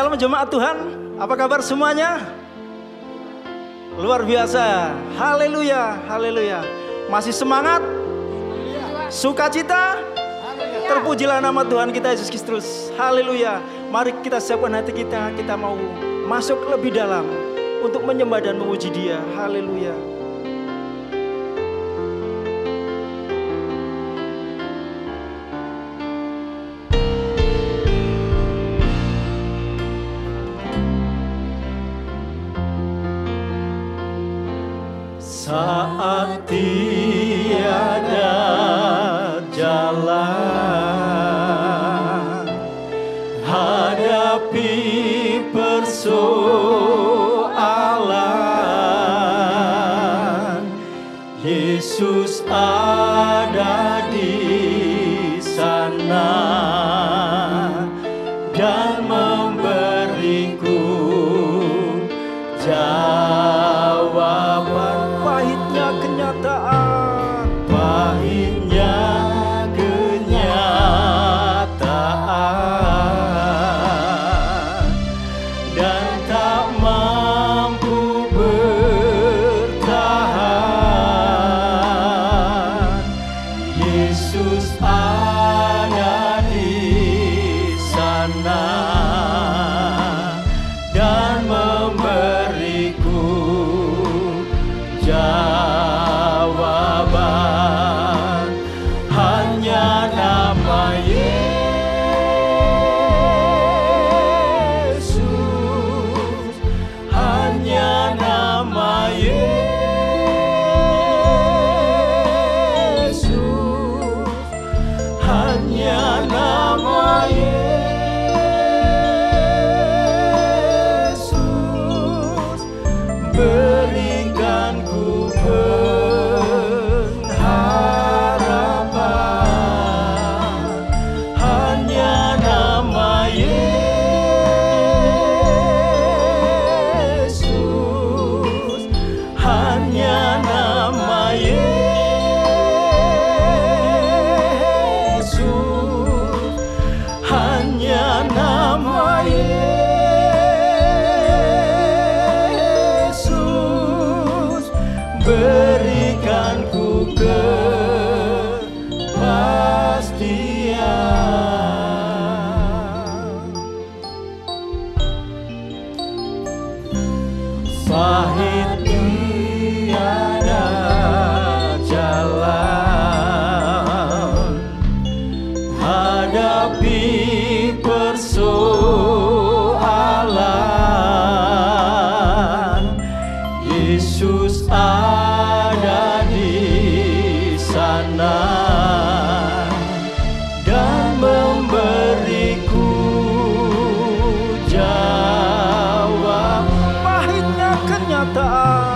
Shalom jemaat Tuhan, apa kabar semuanya? Luar biasa, haleluya, haleluya. Masih semangat? Sukacita? Terpujilah nama Tuhan kita Yesus Kristus, haleluya. Mari kita siapkan hati kita, kita mau masuk lebih dalam untuk menyembah dan memuji Dia, haleluya. Saat tiada jalan, hadapi persoalan, Yesus ada di sana dan memberiku jawaban. Pahitnya kenyataan, pahitnya kenyataan, dan tak mampu bertahan. Yesus ada di sana dan memberiku jawaban. Hanya nama Yesus, hanya nama Yesus, hanya nama Yesus, berikan ku pengharapan. Hanya nama Yesus, hanya nama Yesus, hanya nama Yesus, berikan ku kepastian. Pahit tiada jalan, hadapi persoalan, Yesus ada di sana dan memberiku jawab. Pahitnya kenyataan,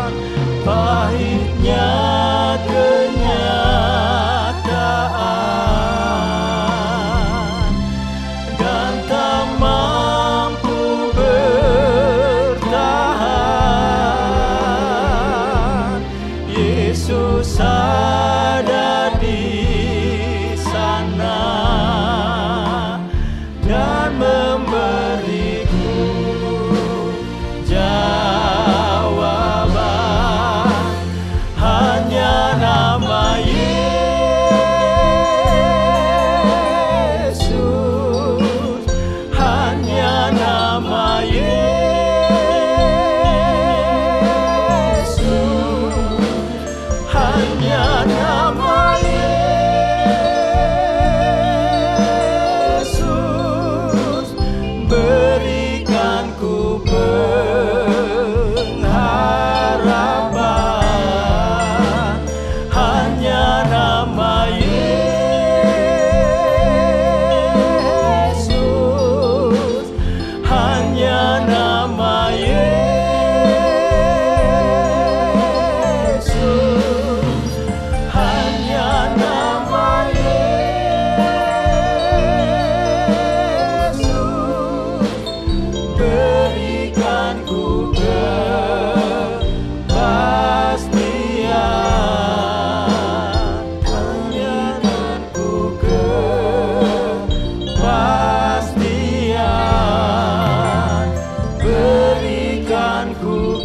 memberikanku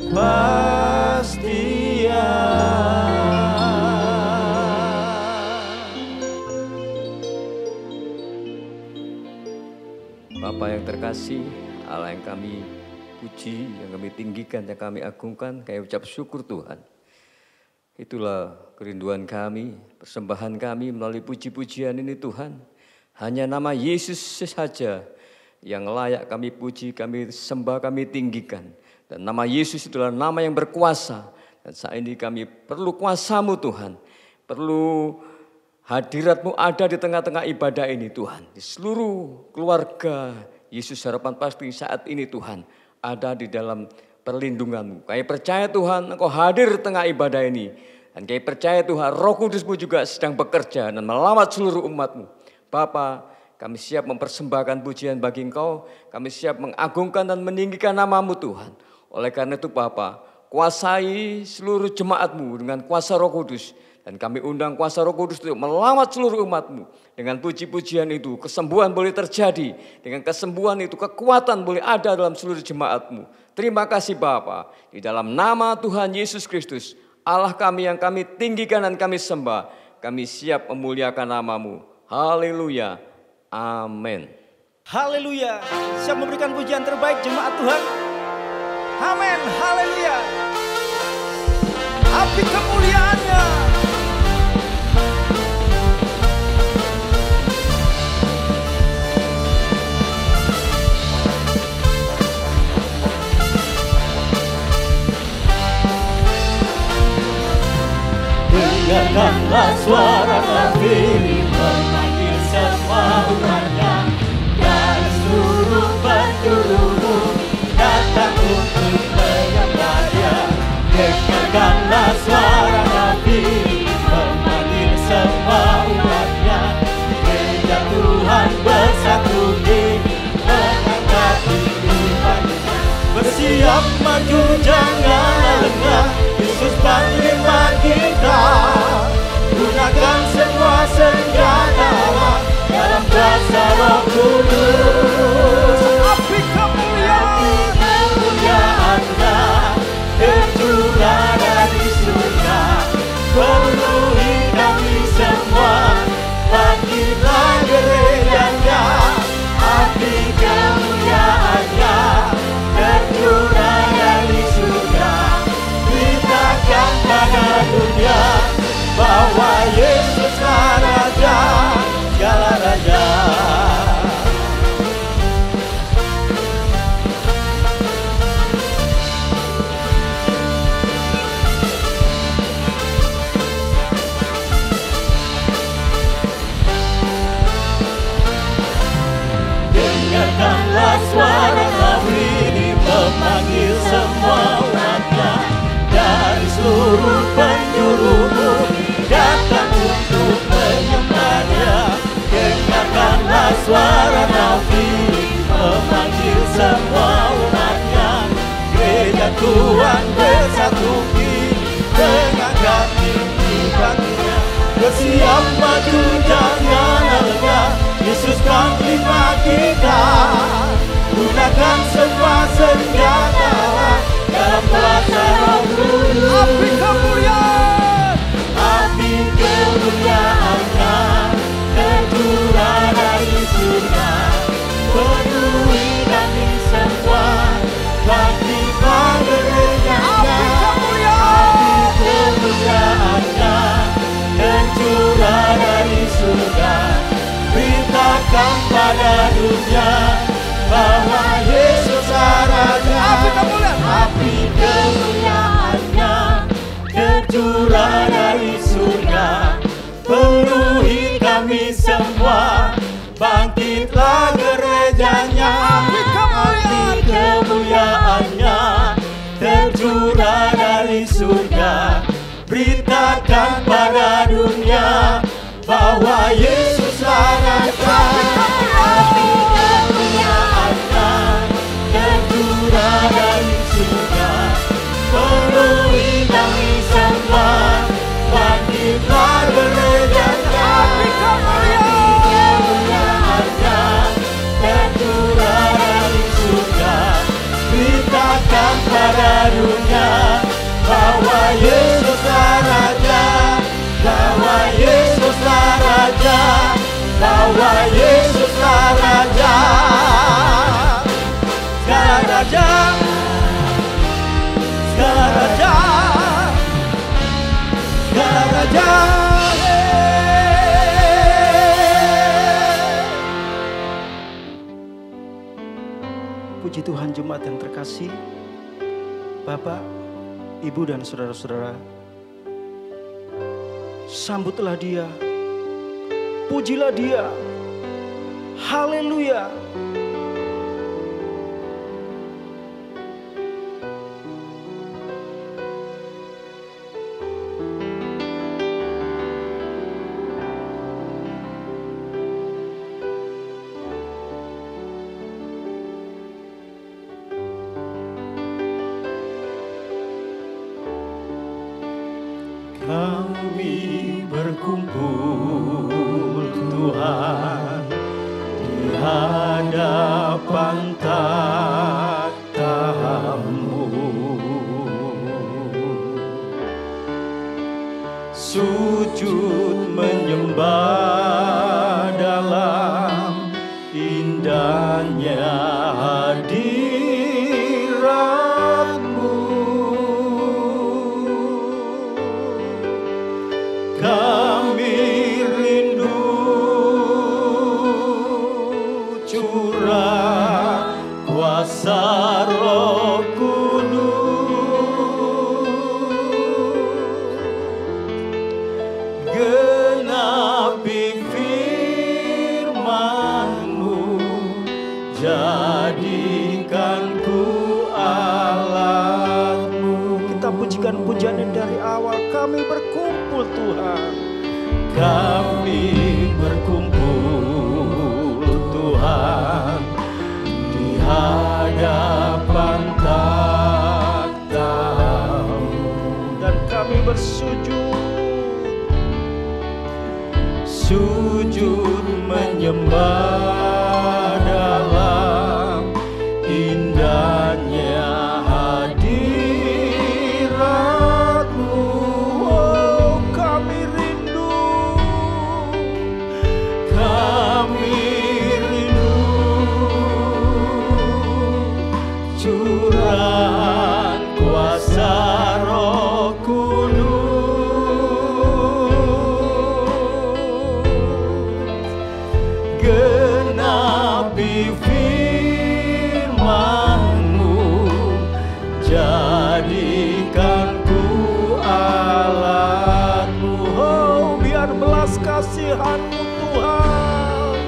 kepastian. Bapa yang terkasih, Allah yang kami puji, yang kami tinggikan, yang kami agungkan, kami ucap syukur Tuhan. Itulah kerinduan kami, persembahan kami melalui puji-pujian ini Tuhan. Hanya nama Yesus saja yang layak kami puji, kami sembah, kami tinggikan. Dan nama Yesus itulah nama yang berkuasa. Dan saat ini kami perlu kuasa-Mu Tuhan. Perlu hadirat-Mu ada di tengah-tengah ibadah ini Tuhan. Di seluruh keluarga Yesus Harapan Pasti saat ini Tuhan ada di dalam perlindungan-Mu. Kami percaya Tuhan Engkau hadir di tengah ibadah ini. Dan kami percaya Tuhan Roh Kudus-Mu juga sedang bekerja dan melawat seluruh umat-Mu. Bapa, kami siap mempersembahkan pujian bagi Engkau. Kami siap mengagungkan dan meninggikan nama-Mu Tuhan. Oleh karena itu Bapa, kuasai seluruh jemaat-Mu dengan kuasa Roh Kudus. Dan kami undang kuasa Roh Kudus untuk melawat seluruh umat-Mu. Dengan puji-pujian itu, kesembuhan boleh terjadi. Dengan kesembuhan itu, kekuatan boleh ada dalam seluruh jemaat-Mu. Terima kasih Bapa. Di dalam nama Tuhan Yesus Kristus, Allah kami yang kami tinggikan dan kami sembah. Kami siap memuliakan nama-Mu. Haleluya. Amin. Haleluya. Siap memberikan pujian terbaik jemaat Tuhan. Amin. Haleluya. Api kemuliaannya. Dengarkanlah suara Nabi memanggil semua umatnya dari seluruh penjuru datang untuk menyembah Dia. Dengarkanlah suara Nabi memanggil semua umatnya, gereja Tuhan bersatu di mengangkat ibadahnya. Bersiap maju jangan lengah, Yesus panglima kita. Gunakan semua senjata dalam kuasa Roh Kudus. Api kemuliaan-Nya tercurah dari surga, penuhi kami semua. Bangkitlah gereja-Nya, api kemuliaan-Nya tercurah dari surga. Beritakan pada dunia bahwa Yesuslah Raja, segala raja. Dengarkanlah suara Nabi memanggil semua umatnya dari seluruh penjuru datang untuk menyembah Dia. Dengarkanlah suara Nabi memanggil semua umatnya, gereja Tuhan bersatu di mengangkat ibadahnya. Bersiap maju jangan lengah, Yesus panglima kita. Gunakan semua senjata dalam kuasa Roh Kudus. Api kemuliaan. Api kemuliaan-Nya tercurah dari surga, penuhi kami semua. Bangkitlah gereja-Nya, api kemuliaan-Nya tercurah dari surga. Beritakan pada dunia bahwa Yesuslah Raja. Api kemuliaan-Nya tercurah dari surga, penuhi kami semua. Bangkitlah gereja-Nya, api kemuliaan-Nya tercurah dari surga. Beritakan pada dunia bahwa Yesuslah Raja. Api kemuliaan-Nya tercurah dari surga, penuhi kami semua. Bangkitlah gereja-Nya, api kemuliaan-Nya tercurah dari surga. kepada dunia bahwa Yesuslah Raja, bahwa Yesuslah Raja, bahwa Yesuslah Raja. Segala raja, segala raja, segala raja. Puji Tuhan, jemaat yang terkasih, Bapak, Ibu dan saudara-saudara, sambutlah Dia, pujilah Dia, haleluya. Kami berkumpul Tuhan di hadapan takhta-Mu, sujud menyembah dalam indahnya hadirat-Mu. Kami rindu curah kuasa Roh Kudus, genapi firman-Mu, jadikan ku alat-Mu. Kita pujikan pujian yang dari awal. Kami berkumpul Tuhan. Kami berkumpul Tuhan di hadapan takhta-Mu, Dan kami sujud menyembah dalam indahnya hadirat-Mu. Oh, kami rindu. Kami rindu curahan kuasa Roh Kudus, genapi firman-Mu, jadikan ku alat-Mu. Oh, biar belas kasihan-Mu Tuhan.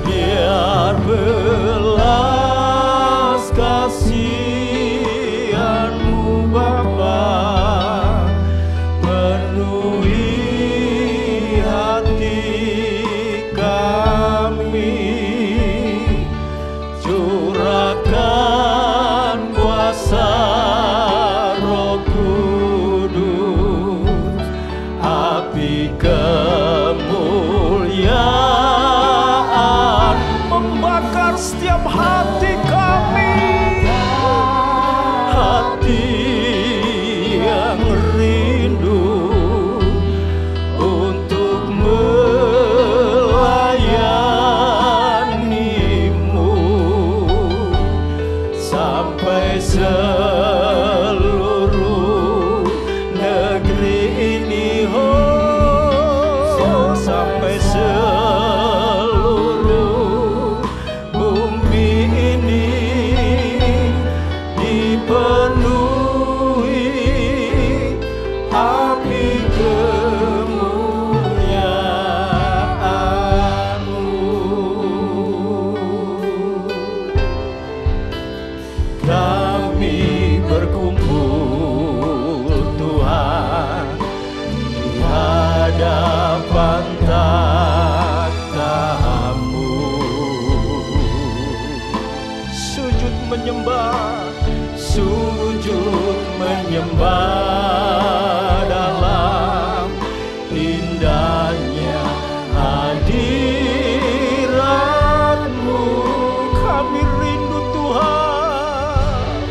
Biar belas kasihan-Mu Bapa penuhi hati kami, curahkan kuasa Roh Kudus, api kemuliaan Membakar setiap hati kami. hati yang rindu untuk melayani-Mu sampai seluruh negeri ini, oh, sampai seluruh bumi ini dipenuhi api kemuliaan-Mu. Kami berkumpul Tuhan di hadapan takhta-Mu, Sujud menyembah. sujud menyembah dalam indahnya hadirat-Mu. Kami rindu Tuhan.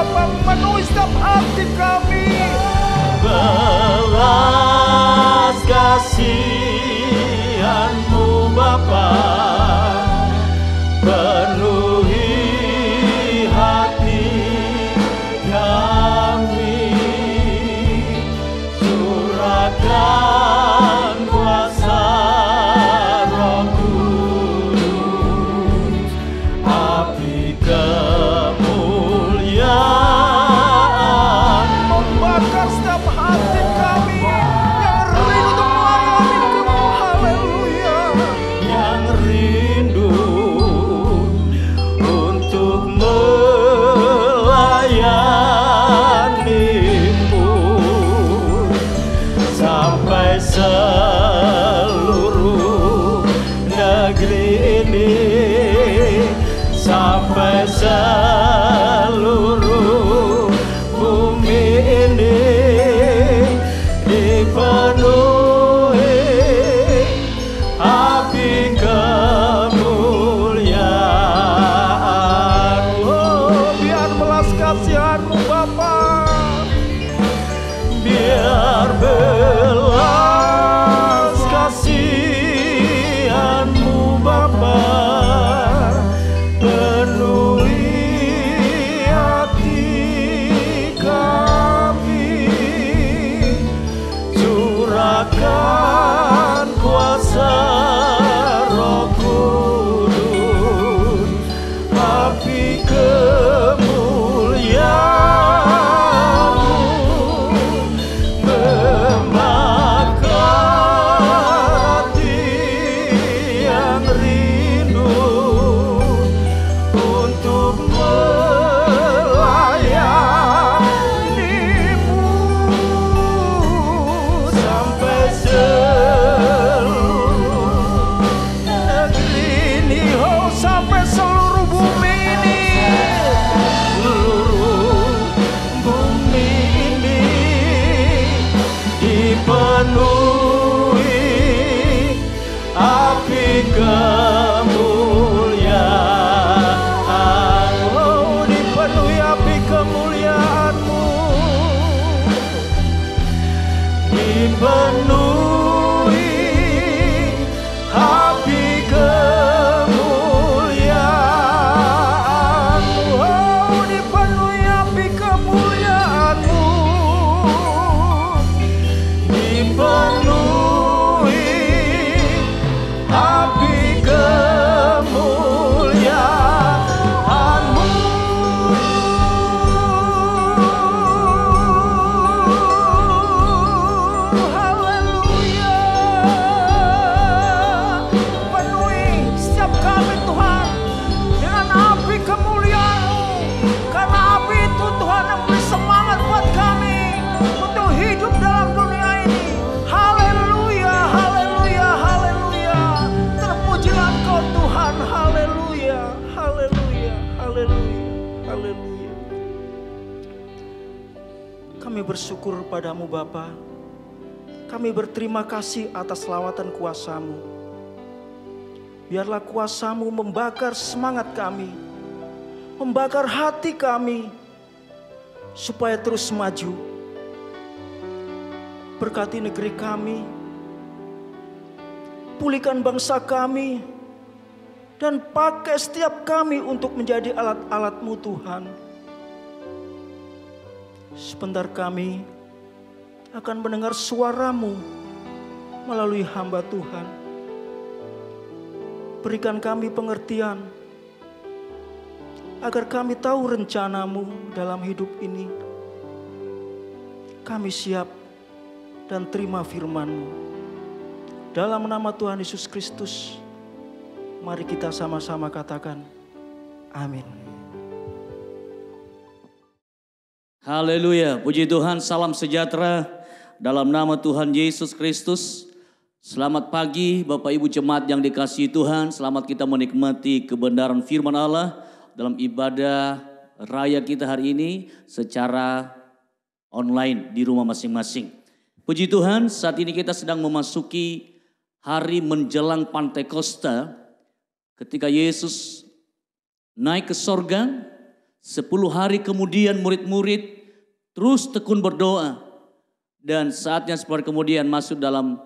Bapa, memenuhi setiap hati kami. Belas kasihan-Mu Bapa, penuhi hati kami, curahkan kuasa Roh Kudus, api kemuliaan Membakar setiap hati kami yang rindu untuk melayani-Mu. Haleluya. yang rindu untuk melayani-Mu, sampai seluruh negeri ini, sampai seluruh bumi ini dipenuhi api kemuliaan. Oh, biar belas kasihan-Mu Bapa. Biar belas kasihan-Mu Bapa, penuhi hati kami, curahkan kuasa Roh Kudus, api kemuliaan-Mu membakar hati yang rindu untuk melayani-Mu, sampai seluruh negeri ini, Oh, sampai seluruh bumi ini. seluruh bumi ini dipenuhi api kemuliaan. Oh, dipenuhi api kemuliaan-Mu. Dipenuhi api kemuliaan-Mu. Oh, dipenuhi api kemuliaan-Mu. Dipenuhi api kemuliaan-Mu. Haleluya. Penuhi setiap kami Tuhan dengan api kemuliaan-Mu. Karena api itu Tuhan yang beri semangat buat kami untuk hidup dalam dunia ini. Haleluya, haleluya, haleluya. Terpujilah Engkau Tuhan. Haleluya, haleluya, haleluya, haleluya. Kami bersyukur padamu Bapa. Kami berterima kasih atas lawatan kuasa-Mu. Biarlah kuasa-Mu membakar semangat kami, membakar hati kami, supaya terus maju. Berkati negeri kami, pulihkan bangsa kami, dan pakai setiap kami untuk menjadi alat-alat-Mu Tuhan. Sebentar kami akan mendengar suara-Mu melalui hamba Tuhan. Berikan kami pengertian agar kami tahu rencana-Mu dalam hidup ini. Kami siap dan terima firman-Mu. Dalam nama Tuhan Yesus Kristus, mari kita sama-sama katakan, amin. Haleluya, puji Tuhan, salam sejahtera dalam nama Tuhan Yesus Kristus. Selamat pagi Bapak Ibu Jemaat yang dikasihi Tuhan, selamat kita menikmati kebenaran firman Allah dalam ibadah raya kita hari ini secara online di rumah masing-masing. Puji Tuhan, saat ini kita sedang memasuki hari menjelang Pantekosta ketika Yesus naik ke sorga 10 hari kemudian murid-murid terus tekun berdoa. Dan saatnya 10 hari kemudian masuk dalam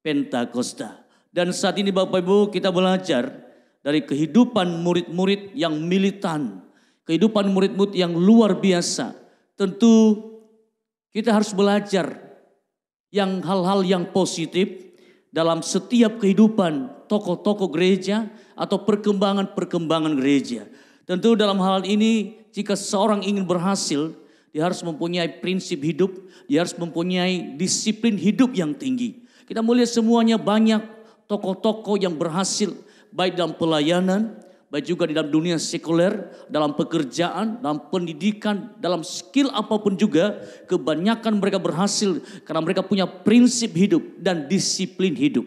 Pentakosta. Dan saat ini Bapak Ibu kita belajar dari kehidupan murid-murid yang militan. Kehidupan murid-murid yang luar biasa. Tentu kita harus belajar yang hal-hal yang positif dalam setiap kehidupan tokoh-tokoh gereja atau perkembangan-perkembangan gereja. Tentu dalam hal ini jika seorang ingin berhasil, dia harus mempunyai prinsip hidup, dia harus mempunyai disiplin hidup yang tinggi. Kita melihat semuanya banyak tokoh-tokoh yang berhasil baik dalam pelayanan, baik juga di dalam dunia sekuler, dalam pekerjaan, dalam pendidikan, dalam skill apapun juga. Kebanyakan mereka berhasil karena mereka punya prinsip hidup dan disiplin hidup.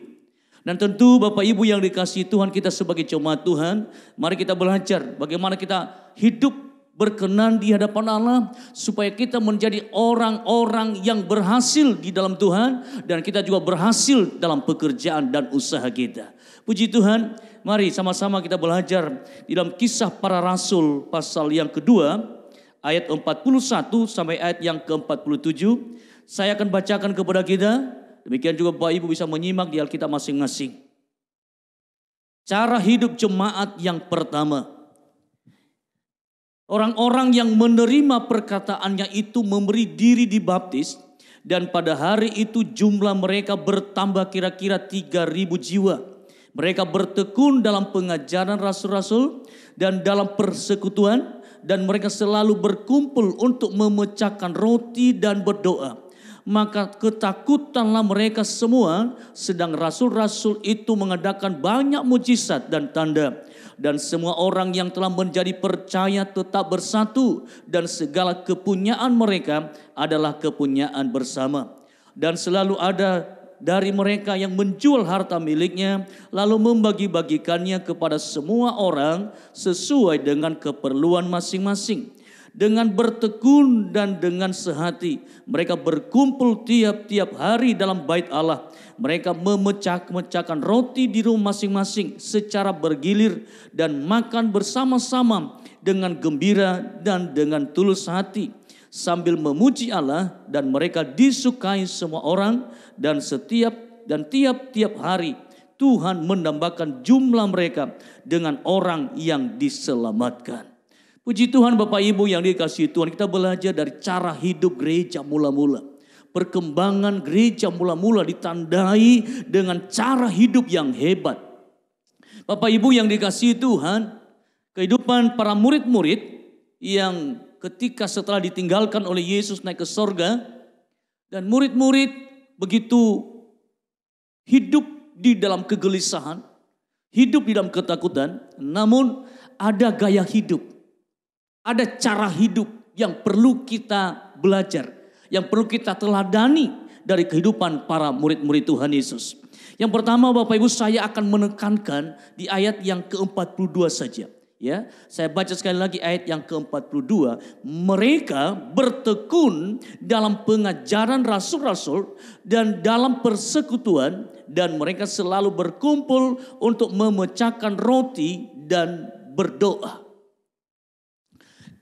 Dan tentu Bapak Ibu yang dikasihi Tuhan, kita sebagai jemaat Tuhan, mari kita belajar bagaimana kita hidup berkenan di hadapan Allah supaya kita menjadi orang-orang yang berhasil di dalam Tuhan dan kita juga berhasil dalam pekerjaan dan usaha kita. Puji Tuhan, mari sama-sama kita belajar di dalam Kisah Para Rasul pasal yang kedua ayat 41 sampai ayat yang ke-47. Saya akan bacakan kepada kita, demikian juga Bapak Ibu bisa menyimak di Alkitab masing-masing. Cara hidup jemaat yang pertama. Orang-orang yang menerima perkataannya itu memberi diri dibaptis dan pada hari itu jumlah mereka bertambah kira-kira 3.000 jiwa. Mereka bertekun dalam pengajaran rasul-rasul dan dalam persekutuan dan mereka selalu berkumpul untuk memecahkan roti dan berdoa. Maka ketakutanlah mereka semua sedang rasul-rasul itu mengadakan banyak mujizat dan tanda. Dan semua orang yang telah menjadi percaya tetap bersatu dan segala kepunyaan mereka adalah kepunyaan bersama. Dan selalu ada dari mereka yang menjual harta miliknya lalu membagi-bagikannya kepada semua orang sesuai dengan keperluan masing-masing. Dengan bertekun dan dengan sehati mereka berkumpul tiap-tiap hari dalam bait Allah. Mereka memecahkan roti di rumah masing-masing secara bergilir dan makan bersama-sama dengan gembira dan dengan tulus hati sambil memuji Allah, dan mereka disukai semua orang dan tiap-tiap hari Tuhan menambahkan jumlah mereka dengan orang yang diselamatkan. Puji Tuhan Bapak Ibu yang dikasihi Tuhan, kita belajar dari cara hidup gereja mula-mula. Perkembangan gereja mula-mula ditandai dengan cara hidup yang hebat. Bapak Ibu yang dikasihi Tuhan, kehidupan para murid-murid yang ketika setelah ditinggalkan oleh Yesus naik ke sorga, dan murid-murid begitu hidup di dalam kegelisahan, hidup di dalam ketakutan, namun ada gaya hidup. Ada cara hidup yang perlu kita belajar, yang perlu kita teladani dari kehidupan para murid-murid Tuhan Yesus. Yang pertama Bapak Ibu, saya akan menekankan di ayat yang ke-42 saja. Ya, saya baca sekali lagi ayat yang ke-42. Mereka bertekun dalam pengajaran rasul-rasul dan dalam persekutuan, dan mereka selalu berkumpul untuk memecahkan roti dan berdoa.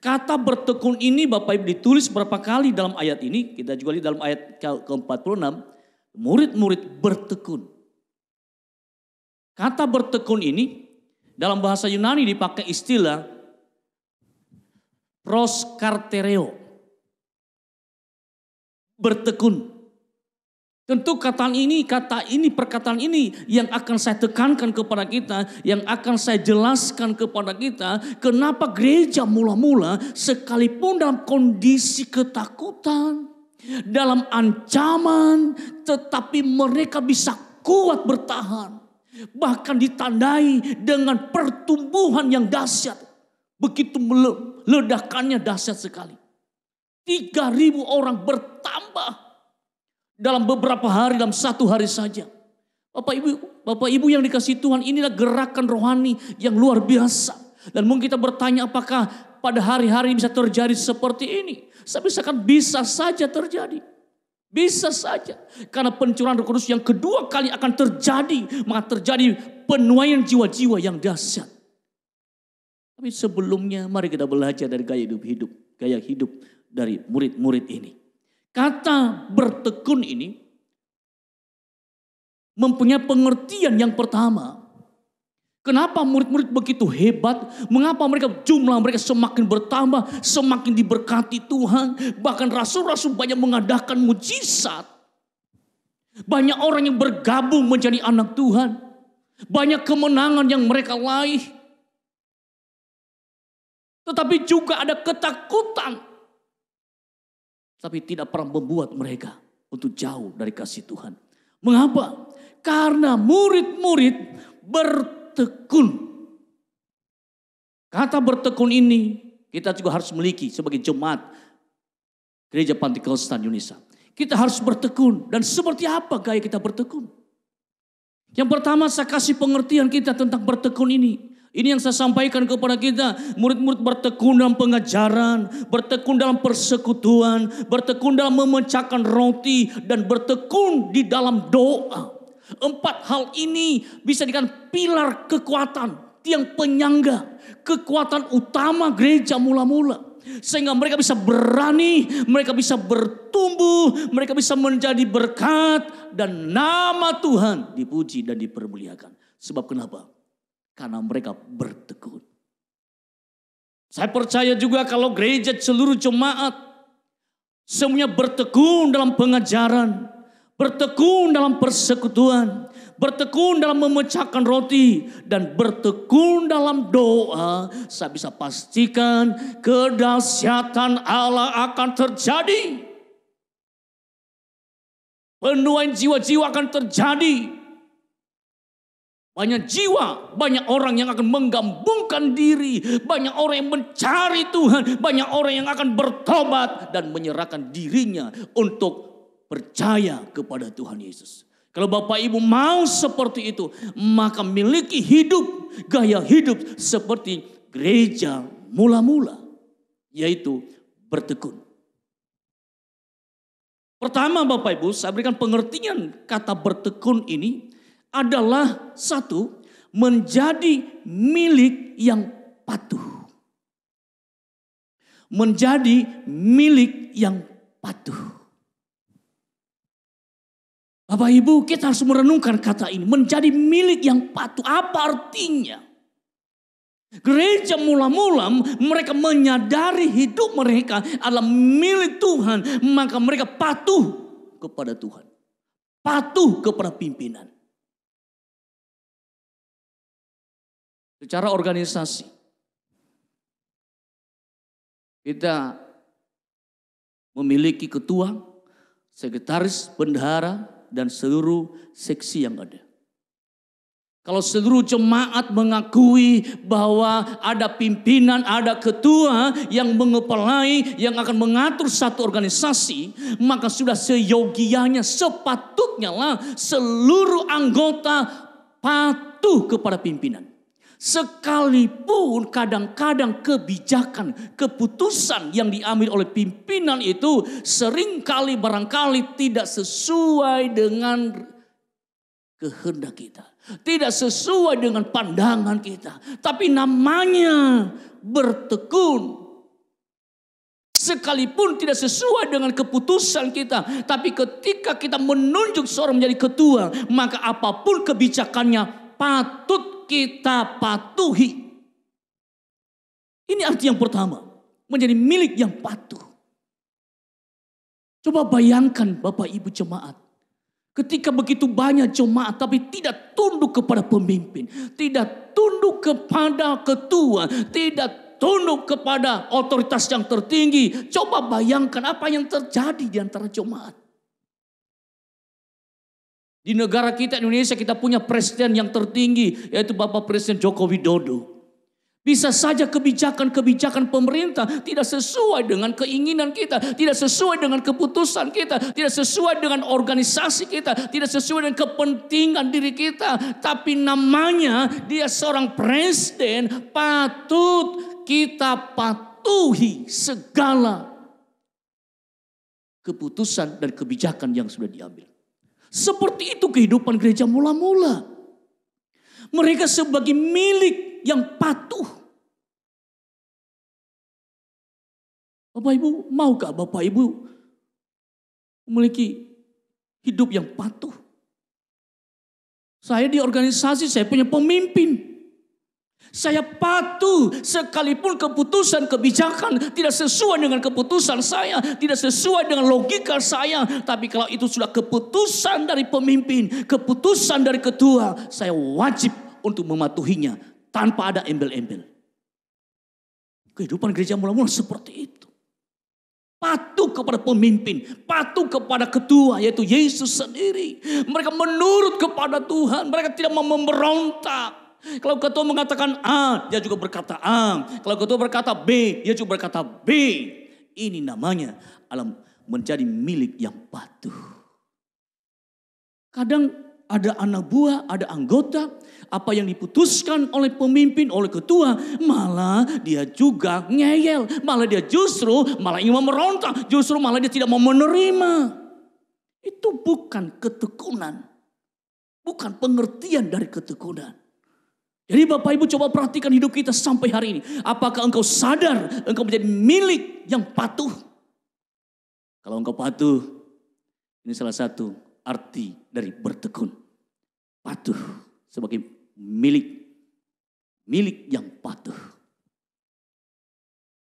Kata bertekun ini Bapak Ibu ditulis berapa kali dalam ayat ini. Kita juga lihat dalam ayat ke-46. Murid-murid bertekun. Kata bertekun ini dalam bahasa Yunani dipakai istilah proskartereo. Bertekun. Tentu perkataan ini yang akan saya tekankan kepada kita, yang akan saya jelaskan kepada kita, kenapa gereja mula-mula sekalipun dalam kondisi ketakutan, dalam ancaman, tetapi mereka bisa kuat bertahan. Bahkan ditandai dengan pertumbuhan yang dahsyat. Begitu ledakannya dahsyat sekali. 3.000 orang bertambah dalam beberapa hari, dalam satu hari saja. Bapak Ibu yang dikasihi Tuhan, inilah gerakan rohani yang luar biasa. Dan mungkin kita bertanya, apakah pada hari-hari bisa terjadi seperti ini? Saya misalkan bisa saja terjadi. Bisa saja. Karena pencurahan Roh Kudus yang kedua kali akan terjadi. Maka terjadi penuaian jiwa-jiwa yang dahsyat. Tapi sebelumnya mari kita belajar dari gaya hidup dari murid-murid ini. Kata bertekun ini mempunyai pengertian yang pertama. Kenapa murid-murid begitu hebat? Mengapa jumlah mereka semakin bertambah, semakin diberkati Tuhan. Bahkan rasul-rasul banyak mengadakan mujizat. Banyak orang yang bergabung menjadi anak Tuhan. Banyak kemenangan yang mereka raih. Tetapi juga ada ketakutan. Tapi tidak pernah membuat mereka untuk jauh dari kasih Tuhan. Mengapa? Karena murid-murid bertekun. Kata bertekun ini kita juga harus miliki sebagai jemaat Gereja Pantekosta Indonesia. Kita harus bertekun. Dan seperti apa gaya kita bertekun? Yang pertama saya kasih pengertian kita tentang bertekun ini. Ini yang saya sampaikan kepada kita. Murid-murid bertekun dalam pengajaran, bertekun dalam persekutuan, bertekun dalam memecahkan roti, dan bertekun di dalam doa. 4 hal ini bisa dikatakan pilar kekuatan, tiang penyangga, kekuatan utama gereja mula-mula. Sehingga mereka bisa berani, mereka bisa bertumbuh, mereka bisa menjadi berkat, dan nama Tuhan dipuji dan dipermuliakan. Sebab kenapa? Karena mereka bertekun. Saya percaya juga kalau gereja seluruh jemaat semuanya bertekun dalam pengajaran, bertekun dalam persekutuan, bertekun dalam memecahkan roti, dan bertekun dalam doa, saya bisa pastikan kedahsyatan Allah akan terjadi. Penuaian jiwa-jiwa akan terjadi. Banyak jiwa, banyak orang yang akan menggabungkan diri, banyak orang yang mencari Tuhan, banyak orang yang akan bertobat dan menyerahkan dirinya untuk percaya kepada Tuhan Yesus. Kalau Bapak Ibu mau seperti itu, maka miliki gaya hidup seperti gereja mula-mula, yaitu bertekun. Pertama Bapak Ibu, saya berikan pengertian kata bertekun ini adalah satu, menjadi milik yang patuh. Menjadi milik yang patuh. Bapak Ibu, kita harus merenungkan kata ini. Menjadi milik yang patuh. Apa artinya? Gereja mula-mula mereka menyadari hidup mereka adalah milik Tuhan. Maka mereka patuh kepada Tuhan. Patuh kepada pimpinan. Secara organisasi, kita memiliki ketua, sekretaris, bendahara, dan seluruh seksi yang ada. Kalau seluruh jemaat mengakui bahwa ada pimpinan, ada ketua yang mengepalai, yang akan mengatur satu organisasi, maka sudah seyogianya, sepatutnya lah seluruh anggota patuh kepada pimpinan. Sekalipun kadang-kadang kebijakan, keputusan yang diambil oleh pimpinan itu seringkali barangkali tidak sesuai dengan kehendak kita. Tidak sesuai dengan pandangan kita. Tapi namanya bertekun. Sekalipun tidak sesuai dengan keputusan kita. Tapi ketika kita menunjuk seorang menjadi ketua, maka apapun kebijakannya patut kita patuhi. Ini arti yang pertama. Menjadi milik yang patuh. Coba bayangkan Bapak Ibu jemaat. Ketika begitu banyak jemaat tapi tidak tunduk kepada pemimpin. Tidak tunduk kepada ketua. Tidak tunduk kepada otoritas yang tertinggi. Coba bayangkan apa yang terjadi di antara jemaat. Di negara kita Indonesia kita punya presiden yang tertinggi, yaitu Bapak Presiden Joko Widodo. Bisa saja kebijakan-kebijakan pemerintah tidak sesuai dengan keinginan kita, tidak sesuai dengan keputusan kita, tidak sesuai dengan organisasi kita, tidak sesuai dengan kepentingan diri kita. Tapi namanya dia seorang presiden, patut kita patuhi segala keputusan dan kebijakan yang sudah diambil. Seperti itu kehidupan gereja mula-mula. Mereka sebagai milik yang patuh. Bapak Ibu, maukah Bapak Ibu memiliki hidup yang patuh? Saya di organisasi, saya punya pemimpin. Saya patuh sekalipun keputusan kebijakan tidak sesuai dengan keputusan saya, tidak sesuai dengan logika saya. Tapi kalau itu sudah keputusan dari pemimpin, keputusan dari ketua, saya wajib untuk mematuhinya tanpa ada embel-embel. Kehidupan gereja mula-mula seperti itu. Patuh kepada pemimpin, patuh kepada ketua yaitu Yesus sendiri. Mereka menurut kepada Tuhan, mereka tidak mau memberontak. Kalau ketua mengatakan A, dia juga berkata A. Kalau ketua berkata B, dia juga berkata B. Ini namanya menjadi milik yang patuh. Kadang ada anak buah, ada anggota, apa yang diputuskan oleh pemimpin, oleh ketua, malah dia juga ngeyel. Malah dia malah ingin merontak, justru malah dia tidak mau menerima. Itu bukan ketekunan, bukan pengertian dari ketekunan. Jadi Bapak Ibu coba perhatikan hidup kita sampai hari ini. Apakah engkau sadar engkau menjadi milik yang patuh? Kalau engkau patuh, ini salah satu arti dari bertekun. Patuh sebagai milik yang patuh.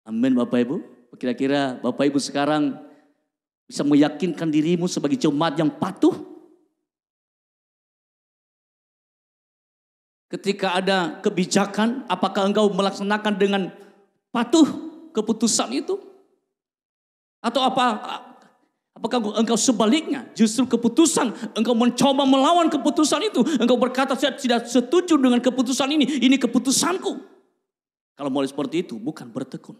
Amin Bapak Ibu. Kira-kira Bapak Ibu sekarang bisa meyakinkan dirimu sebagai jemaat yang patuh? Ketika ada kebijakan, apakah engkau melaksanakan dengan patuh keputusan itu? Atau apakah engkau sebaliknya? Justru keputusan, engkau mencoba melawan keputusan itu. Engkau berkata, saya tidak setuju dengan keputusan ini keputusanku. Kalau mulai seperti itu, bukan bertekun.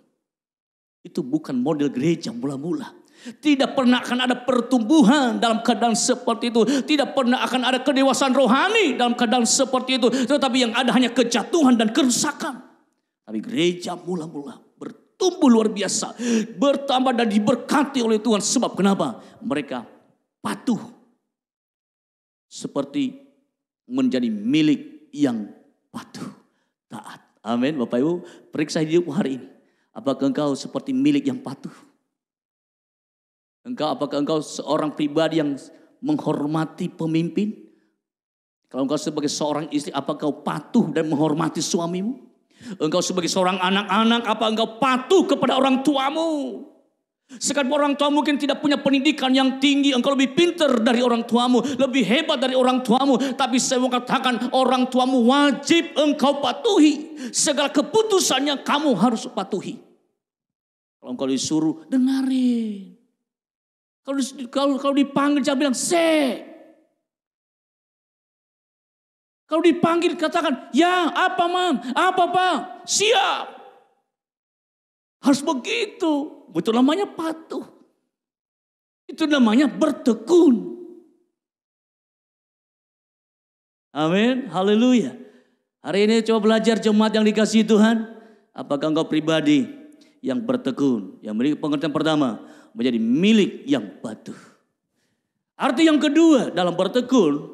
Itu bukan model gereja mula-mula. Tidak pernah akan ada pertumbuhan dalam keadaan seperti itu. Tidak pernah akan ada kedewasaan rohani dalam keadaan seperti itu. Tetapi yang ada hanya kejatuhan dan kerusakan. Tapi gereja mula-mula bertumbuh luar biasa. Bertambah dan diberkati oleh Tuhan. Sebab kenapa? Mereka patuh. Seperti menjadi milik yang patuh. Taat. Amin Bapak Ibu. Periksa hidup hari ini. Apakah engkau seperti milik yang patuh? Apakah engkau seorang pribadi yang menghormati pemimpin? Kalau engkau sebagai seorang istri, apakah engkau patuh dan menghormati suamimu? Engkau sebagai seorang anak-anak, apa engkau patuh kepada orang tuamu? Sekarang orang tua mungkin tidak punya pendidikan yang tinggi, engkau lebih pintar dari orang tuamu, lebih hebat dari orang tuamu. Tapi saya mau katakan orang tuamu wajib engkau patuhi. Segala keputusannya kamu harus patuhi. Kalau engkau disuruh, dengarin. Kalau dipanggil jangan bilang se. Kalau dipanggil katakan ya apa mam, apa pak, siap. Harus begitu. Itu namanya patuh. Itu namanya bertekun. Amin, haleluya. Hari ini coba belajar jemaat yang dikasihi Tuhan. Apakah engkau pribadi yang bertekun? Yang memiliki pengertian pertama, menjadi milik yang patuh. Arti yang kedua dalam bertekun,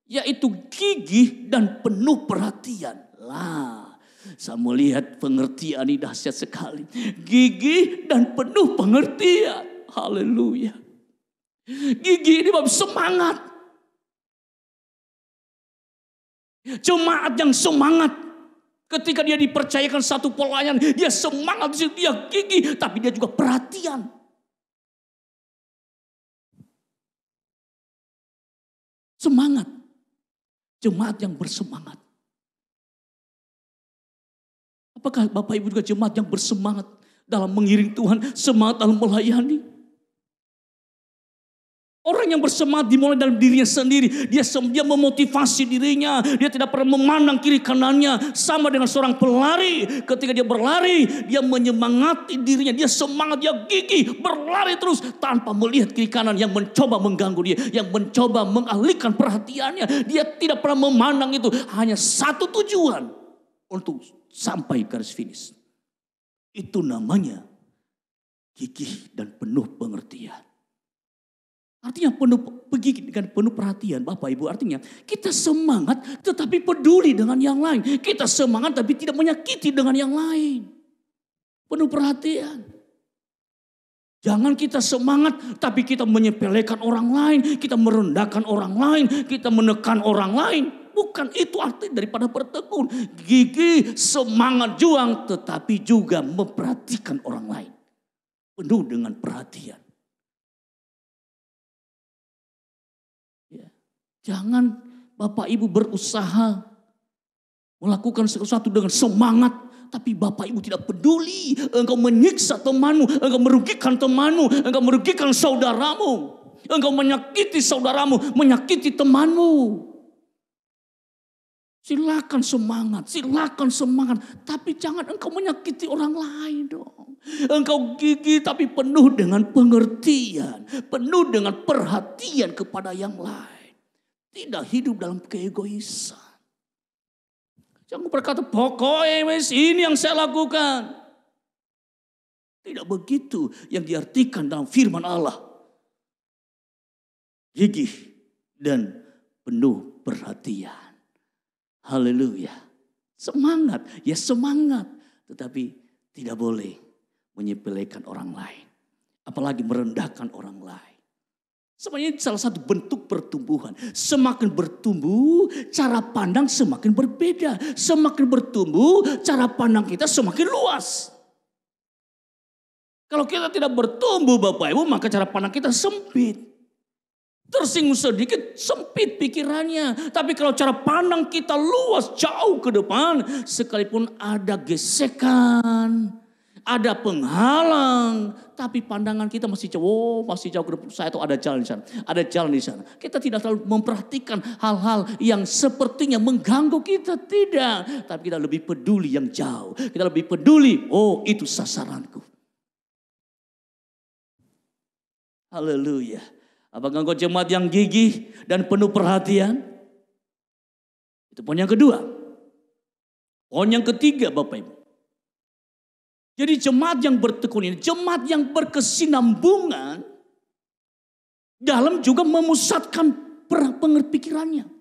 yaitu gigih dan penuh perhatian. Saya melihat pengertian ini dahsyat sekali. Gigih dan penuh pengertian. Haleluya. Gigih ini bab semangat. Jemaat yang semangat. Ketika dia dipercayakan satu pelayanan, dia semangat, dia gigih, tapi dia juga perhatian. Semangat. Jemaat yang bersemangat. Apakah Bapak Ibu juga jemaat yang bersemangat dalam mengiring Tuhan, semangat dalam melayani? Orang yang bersemangat dimulai dalam dirinya sendiri. Dia memotivasi dirinya. Dia tidak pernah memandang kiri kanannya. Sama dengan seorang pelari. Ketika dia berlari, dia menyemangati dirinya. Dia semangat, dia gigih, berlari terus tanpa melihat kiri kanan yang mencoba mengganggu dia, yang mencoba mengalihkan perhatiannya. Dia tidak pernah memandang itu. Hanya satu tujuan, untuk sampai garis finish. Itu namanya gigih dan penuh pengertian. Artinya penuh perhatian Bapak Ibu. Artinya kita semangat tetapi peduli dengan yang lain. Kita semangat tapi tidak menyakiti dengan yang lain. Penuh perhatian. Jangan kita semangat tapi kita menyepelekan orang lain, kita merendahkan orang lain, kita menekan orang lain. Bukan itu arti daripada bertekun. Gigih, semangat juang tetapi juga memperhatikan orang lain. Penuh dengan perhatian. Ya. Jangan Bapak Ibu berusaha melakukan sesuatu dengan semangat, tapi Bapak Ibu tidak peduli. Engkau menyiksa temanmu, engkau merugikan temanmu, engkau merugikan saudaramu. Engkau menyakiti saudaramu, menyakiti temanmu. Silakan semangat. Tapi jangan engkau menyakiti orang lain dong. Engkau gigih tapi penuh dengan pengertian, penuh dengan perhatian kepada yang lain. Tidak hidup dalam keegoisan. Jangan berkata pokoknya ini yang saya lakukan. Tidak begitu yang diartikan dalam firman Allah. Gigih dan penuh perhatian. Haleluya. Semangat, ya semangat. Tetapi tidak boleh menyepelekan orang lain. Apalagi merendahkan orang lain. Sebenarnya salah satu bentuk pertumbuhan. Semakin bertumbuh, cara pandang semakin berbeda. Semakin bertumbuh, cara pandang kita semakin luas. Kalau kita tidak bertumbuh Bapak Ibu, maka cara pandang kita sempit. Tersinggung sedikit, sempit pikirannya. Tapi kalau cara pandang kita luas, jauh ke depan. Sekalipun ada gesekan, ada penghalang. Tapi pandangan kita masih jauh ke depan. Saya tahu ada jalan di sana. Ada jalan di sana. Kita tidak terlalu memperhatikan hal-hal yang sepertinya mengganggu kita. Tidak. Tapi kita lebih peduli yang jauh. Kita lebih peduli, oh itu sasaranku. Haleluya. Apakah engkau jemaat yang gigih dan penuh perhatian? Itu poin yang kedua. Poin yang ketiga Bapak Ibu. Jadi jemaat yang bertekun ini, jemaat yang berkesinambungan dalam juga memusatkan pikirannya.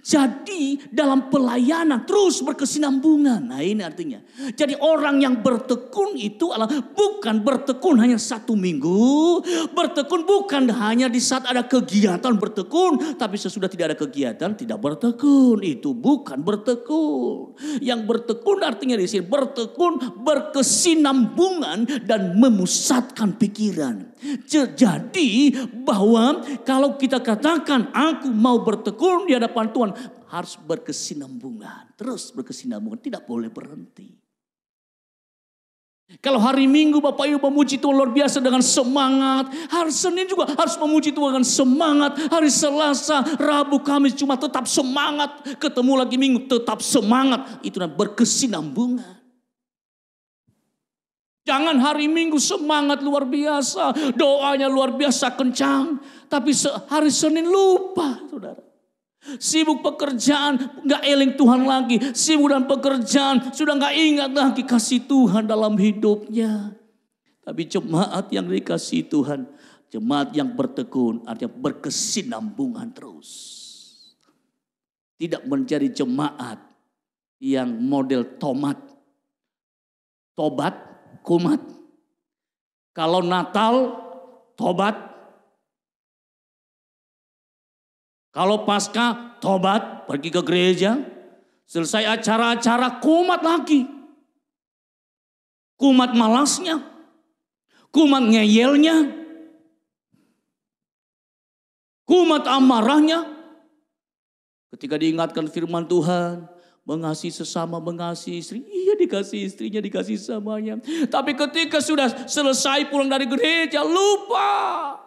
Jadi dalam pelayanan terus berkesinambungan. Nah ini artinya. Jadi orang yang bertekun itu adalah bukan bertekun hanya 1 minggu. Bertekun bukan hanya di saat ada kegiatan bertekun. Tapi sesudah tidak ada kegiatan tidak bertekun. Itu bukan bertekun. Yang bertekun artinya di sini bertekun berkesinambungan dan memusatkan pikiran. Jadi bahwa kalau kita katakan aku mau bertekun di hadapan Tuhan harus berkesinambungan. Terus berkesinambungan, tidak boleh berhenti. Kalau hari Minggu Bapak Ibu memuji Tuhan luar biasa dengan semangat. Hari Senin juga harus memuji Tuhan dengan semangat. Hari Selasa, Rabu, Kamis cuma tetap semangat. Ketemu lagi Minggu tetap semangat. Itu berkesinambungan. Jangan hari Minggu semangat luar biasa. Doanya luar biasa kencang. Tapi hari Senin lupa saudara. Sibuk pekerjaan, gak eling Tuhan lagi. Sibuk dan pekerjaan, sudah gak ingat lagi kasih Tuhan dalam hidupnya. Tapi jemaat yang dikasih Tuhan, jemaat yang bertekun, artinya berkesinambungan terus. Tidak menjadi jemaat yang model tobat, kumat. Kalau Natal, tobat. Kalau pasca tobat, pergi ke gereja, selesai acara-acara kumat lagi. Kumat malasnya, kumat ngeyelnya, kumat amarahnya. Ketika diingatkan firman Tuhan, mengasihi sesama, mengasihi istri. Iya dikasih istrinya, dikasih samanya. Tapi ketika sudah selesai pulang dari gereja, lupa.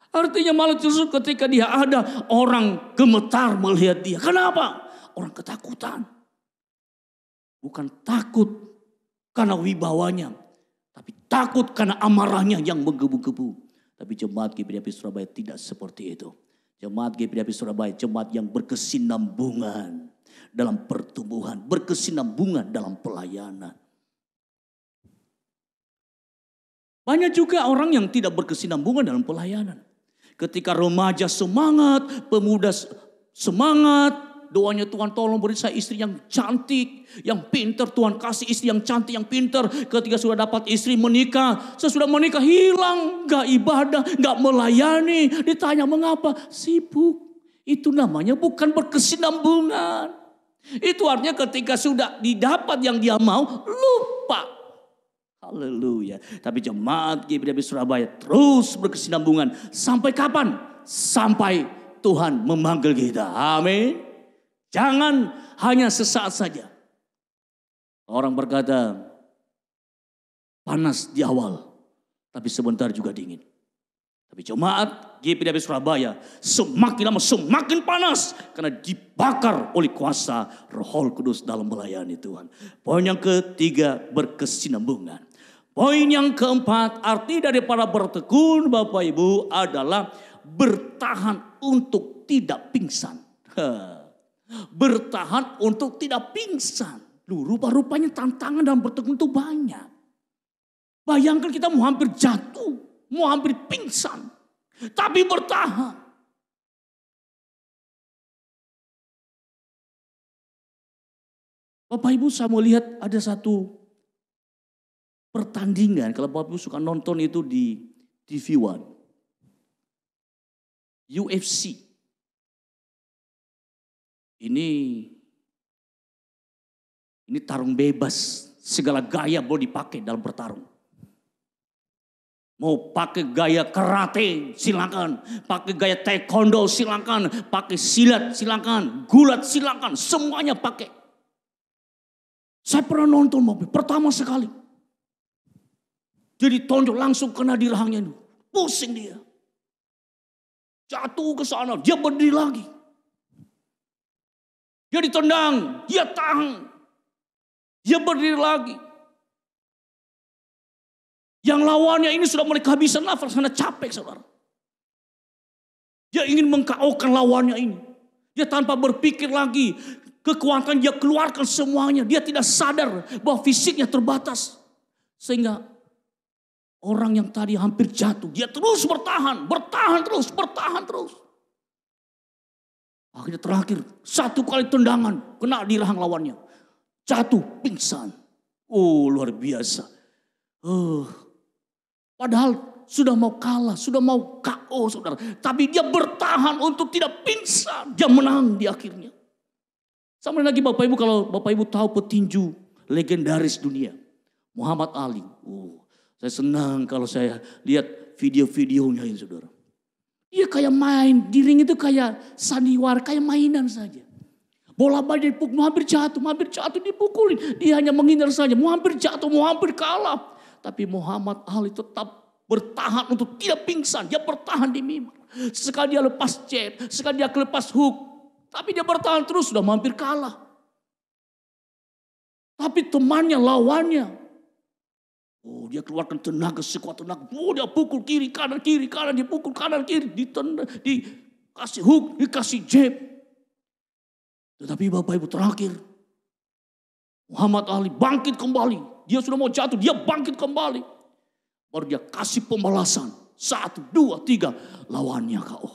Artinya malah justru ketika dia ada orang gemetar melihat dia. Kenapa? Orang ketakutan. Bukan takut karena wibawanya. Tapi takut karena amarahnya yang menggebu-gebu. Tapi jemaat GPDP Surabaya tidak seperti itu. Jemaat GPDP Surabaya jemaat yang berkesinambungan dalam pertumbuhan. Berkesinambungan dalam pelayanan. Banyak juga orang yang tidak berkesinambungan dalam pelayanan. Ketika remaja semangat, pemuda semangat, doanya Tuhan tolong beri saya istri yang cantik, yang pintar. Tuhan kasih istri yang cantik, yang pintar. Ketika sudah dapat istri menikah, sesudah menikah hilang, gak ibadah, gak melayani. Ditanya mengapa? Sibuk. Itu namanya bukan berkesinambungan. Itu artinya ketika sudah didapat yang dia mau, lupa. Haleluya. Tapi jemaat GBDB Surabaya terus berkesinambungan. Sampai kapan? Sampai Tuhan memanggil kita. Amin. Jangan hanya sesaat saja. Orang berkata, panas di awal, tapi sebentar juga dingin. Tapi jemaat GBDB Surabaya semakin lama semakin panas. Karena dibakar oleh kuasa Roh Kudus dalam melayani Tuhan. Poin yang ketiga, berkesinambungan. Poin yang keempat, arti daripada bertekun Bapak Ibu adalah bertahan untuk tidak pingsan. Bertahan untuk tidak pingsan. Rupa-rupanya tantangan dalam bertekun itu banyak. Bayangkan kita mau hampir jatuh. Mau hampir pingsan. Tapi bertahan. Bapak Ibu, saya mau lihat ada satu pertandingan. Kalau Bapak Ibu suka nonton itu di TV One. UFC. Ini tarung bebas. Segala gaya boleh dipakai dalam bertarung. Mau pakai gaya karate silakan, pakai gaya taekwondo silakan, pakai silat silakan, gulat silakan, semuanya pakai. Saya pernah nonton mobil pertama sekali. Jadi tonjok langsung kena di rahangnya itu. Pusing dia. Jatuh ke sana, dia berdiri lagi. Dia ditendang, dia tahan. Dia berdiri lagi. Yang lawannya ini sudah mulai kehabisan nafas karena capek, saudara. Dia ingin meng-KO-kan lawannya ini. Dia tanpa berpikir lagi, kekuatan dia keluarkan semuanya. Dia tidak sadar bahwa fisiknya terbatas. Sehingga orang yang tadi hampir jatuh, dia terus bertahan terus. Akhirnya terakhir, satu kali tendangan kena di rahang lawannya. Jatuh, pingsan. Oh, luar biasa. Padahal sudah mau kalah, sudah mau KO saudara. Tapi dia bertahan untuk tidak pingsan. Dia menang di akhirnya. Sama lagi Bapak Ibu, kalau Bapak Ibu tahu petinju legendaris dunia. Muhammad Ali. Saya senang kalau saya lihat video-videonya ini saudara. Dia kayak main, di ring itu kayak sandiwara, kayak mainan saja. Bola balik dipukul, mau hampir jatuh dipukulin. Dia hanya menghindar saja, mau hampir jatuh, mau hampir kalah. Tapi Muhammad Ali tetap bertahan untuk tidak pingsan. Dia bertahan di mimbar. Sekali dia lepas jab, sekali dia lepas hook. Tapi dia bertahan terus, sudah hampir kalah. Tapi temannya, lawannya. Dia keluarkan tenaga, sekuat tenaga. Dia pukul kiri, kanan, dipukul kanan, kiri. Dikasih hook, dikasih jab. Tetapi Bapak Ibu terakhir. Muhammad Ali bangkit kembali. Dia sudah mau jatuh, dia bangkit kembali. Baru dia kasih pembalasan. 1, 2, 3. Lawannya KO.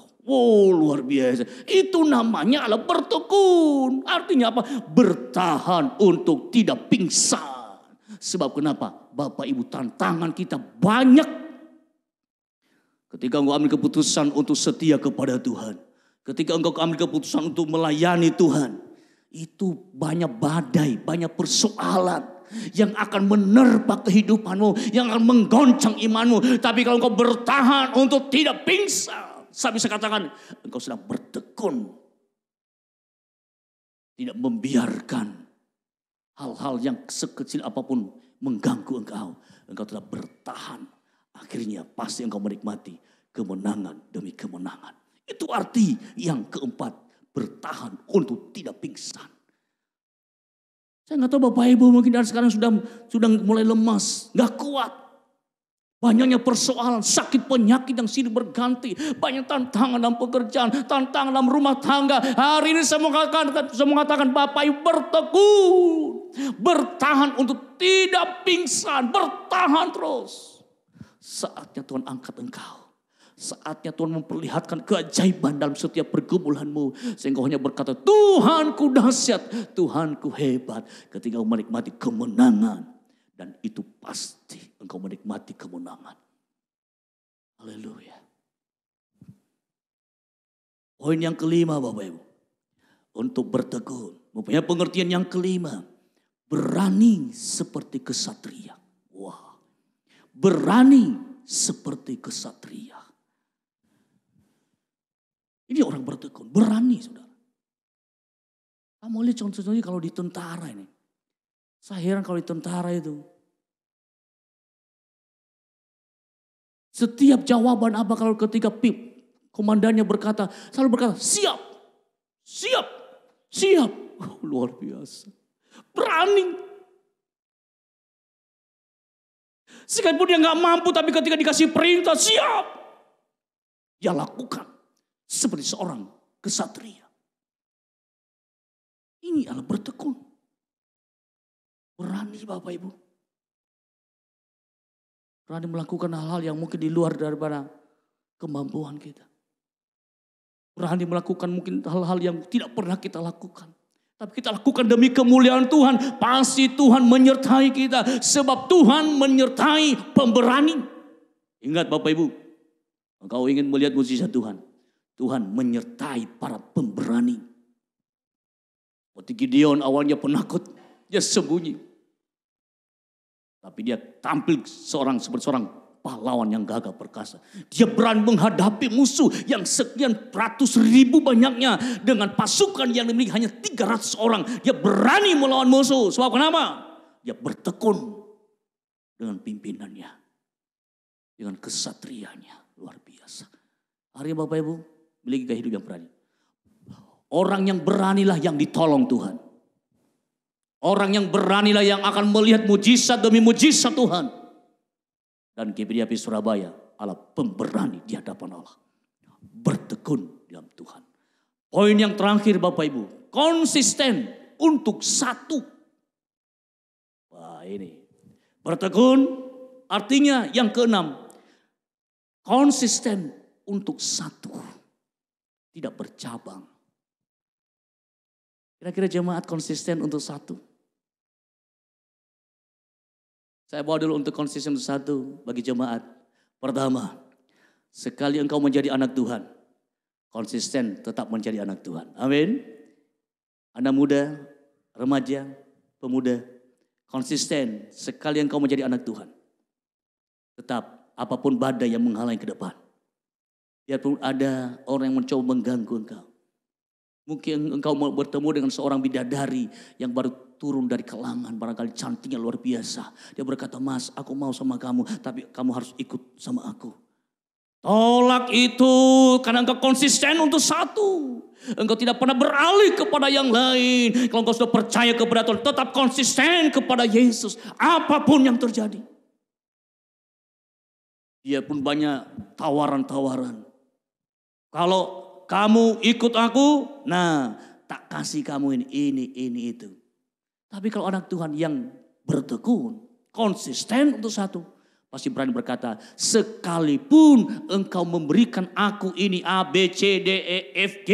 Luar biasa. Itu namanya adalah bertekun. Artinya apa? Bertahan untuk tidak pingsan. Sebab kenapa? Bapak Ibu, tantangan kita banyak. Ketika engkau ambil keputusan untuk setia kepada Tuhan. Ketika engkau ambil keputusan untuk melayani Tuhan. Itu banyak badai, banyak persoalan. Yang akan menerpa kehidupanmu, yang akan menggoncang imanmu. Tapi kalau engkau bertahan untuk tidak pingsan, saya bisa katakan engkau sedang bertekun. Tidak membiarkan hal-hal yang sekecil apapun mengganggu engkau. Engkau telah bertahan. Akhirnya pasti engkau menikmati kemenangan demi kemenangan. Itu arti yang keempat, bertahan untuk tidak pingsan. Saya nggak tahu Bapak Ibu mungkin dari sekarang sudah mulai lemas, nggak kuat. Banyaknya persoalan, sakit penyakit yang silih berganti. Banyak tantangan dalam pekerjaan, tantangan dalam rumah tangga. Hari ini saya mengatakan Bapak Ibu bertekun. Bertahan untuk tidak pingsan, bertahan terus. Saatnya Tuhan angkat engkau. Saatnya Tuhan memperlihatkan keajaiban dalam setiap pergumulanmu. Sehingga hanya berkata, Tuhanku dahsyat, Tuhanku hebat. Ketika engkau menikmati kemenangan. Dan itu pasti engkau menikmati kemenangan. Haleluya. Poin yang kelima Bapak Ibu. Untuk bertekun. Mempunyai pengertian yang kelima. Berani seperti kesatria. Wah. Berani seperti kesatria. Ini orang bertekun, berani saudara. Kamu lihat contohnya kalau di tentara ini. Saya heran kalau di tentara itu. Setiap jawaban apa kalau ketika komandannya berkata, selalu berkata, siap, siap, siap. Oh, luar biasa. Berani. Sekalipun dia gak mampu tapi ketika dikasih perintah, siap. Dia lakukan. Seperti seorang kesatria. Ini adalah bertekun. Berani Bapak Ibu. Berani melakukan hal-hal yang mungkin di luar daripada kemampuan kita. Berani melakukan mungkin hal-hal yang tidak pernah kita lakukan. Tapi kita lakukan demi kemuliaan Tuhan. Pasti Tuhan menyertai kita. Sebab Tuhan menyertai pemberani. Ingat Bapak Ibu. Engkau ingin melihat mukjizat Tuhan. Tuhan menyertai para pemberani. Waktu Gideon awalnya penakut, dia sembunyi. Tapi dia tampil seperti seorang pahlawan yang gagah perkasa. Dia berani menghadapi musuh yang sekian ratus ribu banyaknya. Dengan pasukan yang dimiliki hanya 300 orang. Dia berani melawan musuh. Sebab kenapa? Dia bertekun dengan pimpinannya. Dengan kesatrianya. Luar biasa. Hari Bapak Ibu. Miliki gaya hidup yang berani. Orang yang beranilah yang ditolong Tuhan. Orang yang beranilah yang akan melihat mujizat demi mujizat Tuhan. Dan GPDAP Surabaya adalah pemberani di hadapan Allah. Bertekun dalam Tuhan. Poin yang terakhir Bapak Ibu. Konsisten untuk satu. Wah ini. Bertekun artinya yang keenam. Konsisten untuk satu. Tidak bercabang. Kira-kira jemaat konsisten untuk satu. Saya bawa dulu untuk konsisten untuk satu bagi jemaat. Pertama, sekali engkau menjadi anak Tuhan, konsisten tetap menjadi anak Tuhan. Amin. Anda muda, remaja, pemuda, konsisten sekali engkau menjadi anak Tuhan. Tetap apapun badai yang menghalangi ke depan. Biarpun ada orang yang mencoba mengganggu engkau. Mungkin engkau mau bertemu dengan seorang bidadari yang baru turun dari kalangan. Barangkali cantiknya luar biasa. Dia berkata, Mas aku mau sama kamu. Tapi kamu harus ikut sama aku. Tolak itu karena engkau konsisten untuk satu. Engkau tidak pernah beralih kepada yang lain. Kalau engkau sudah percaya kepada Tuhan, tetap konsisten kepada Yesus. Apapun yang terjadi. Dia pun banyak tawaran-tawaran. Kalau kamu ikut aku, nah tak kasih kamu ini, itu. Tapi kalau anak Tuhan yang bertekun, konsisten untuk satu, pasti berani berkata, sekalipun engkau memberikan aku ini A, B, C, D, E, F, G,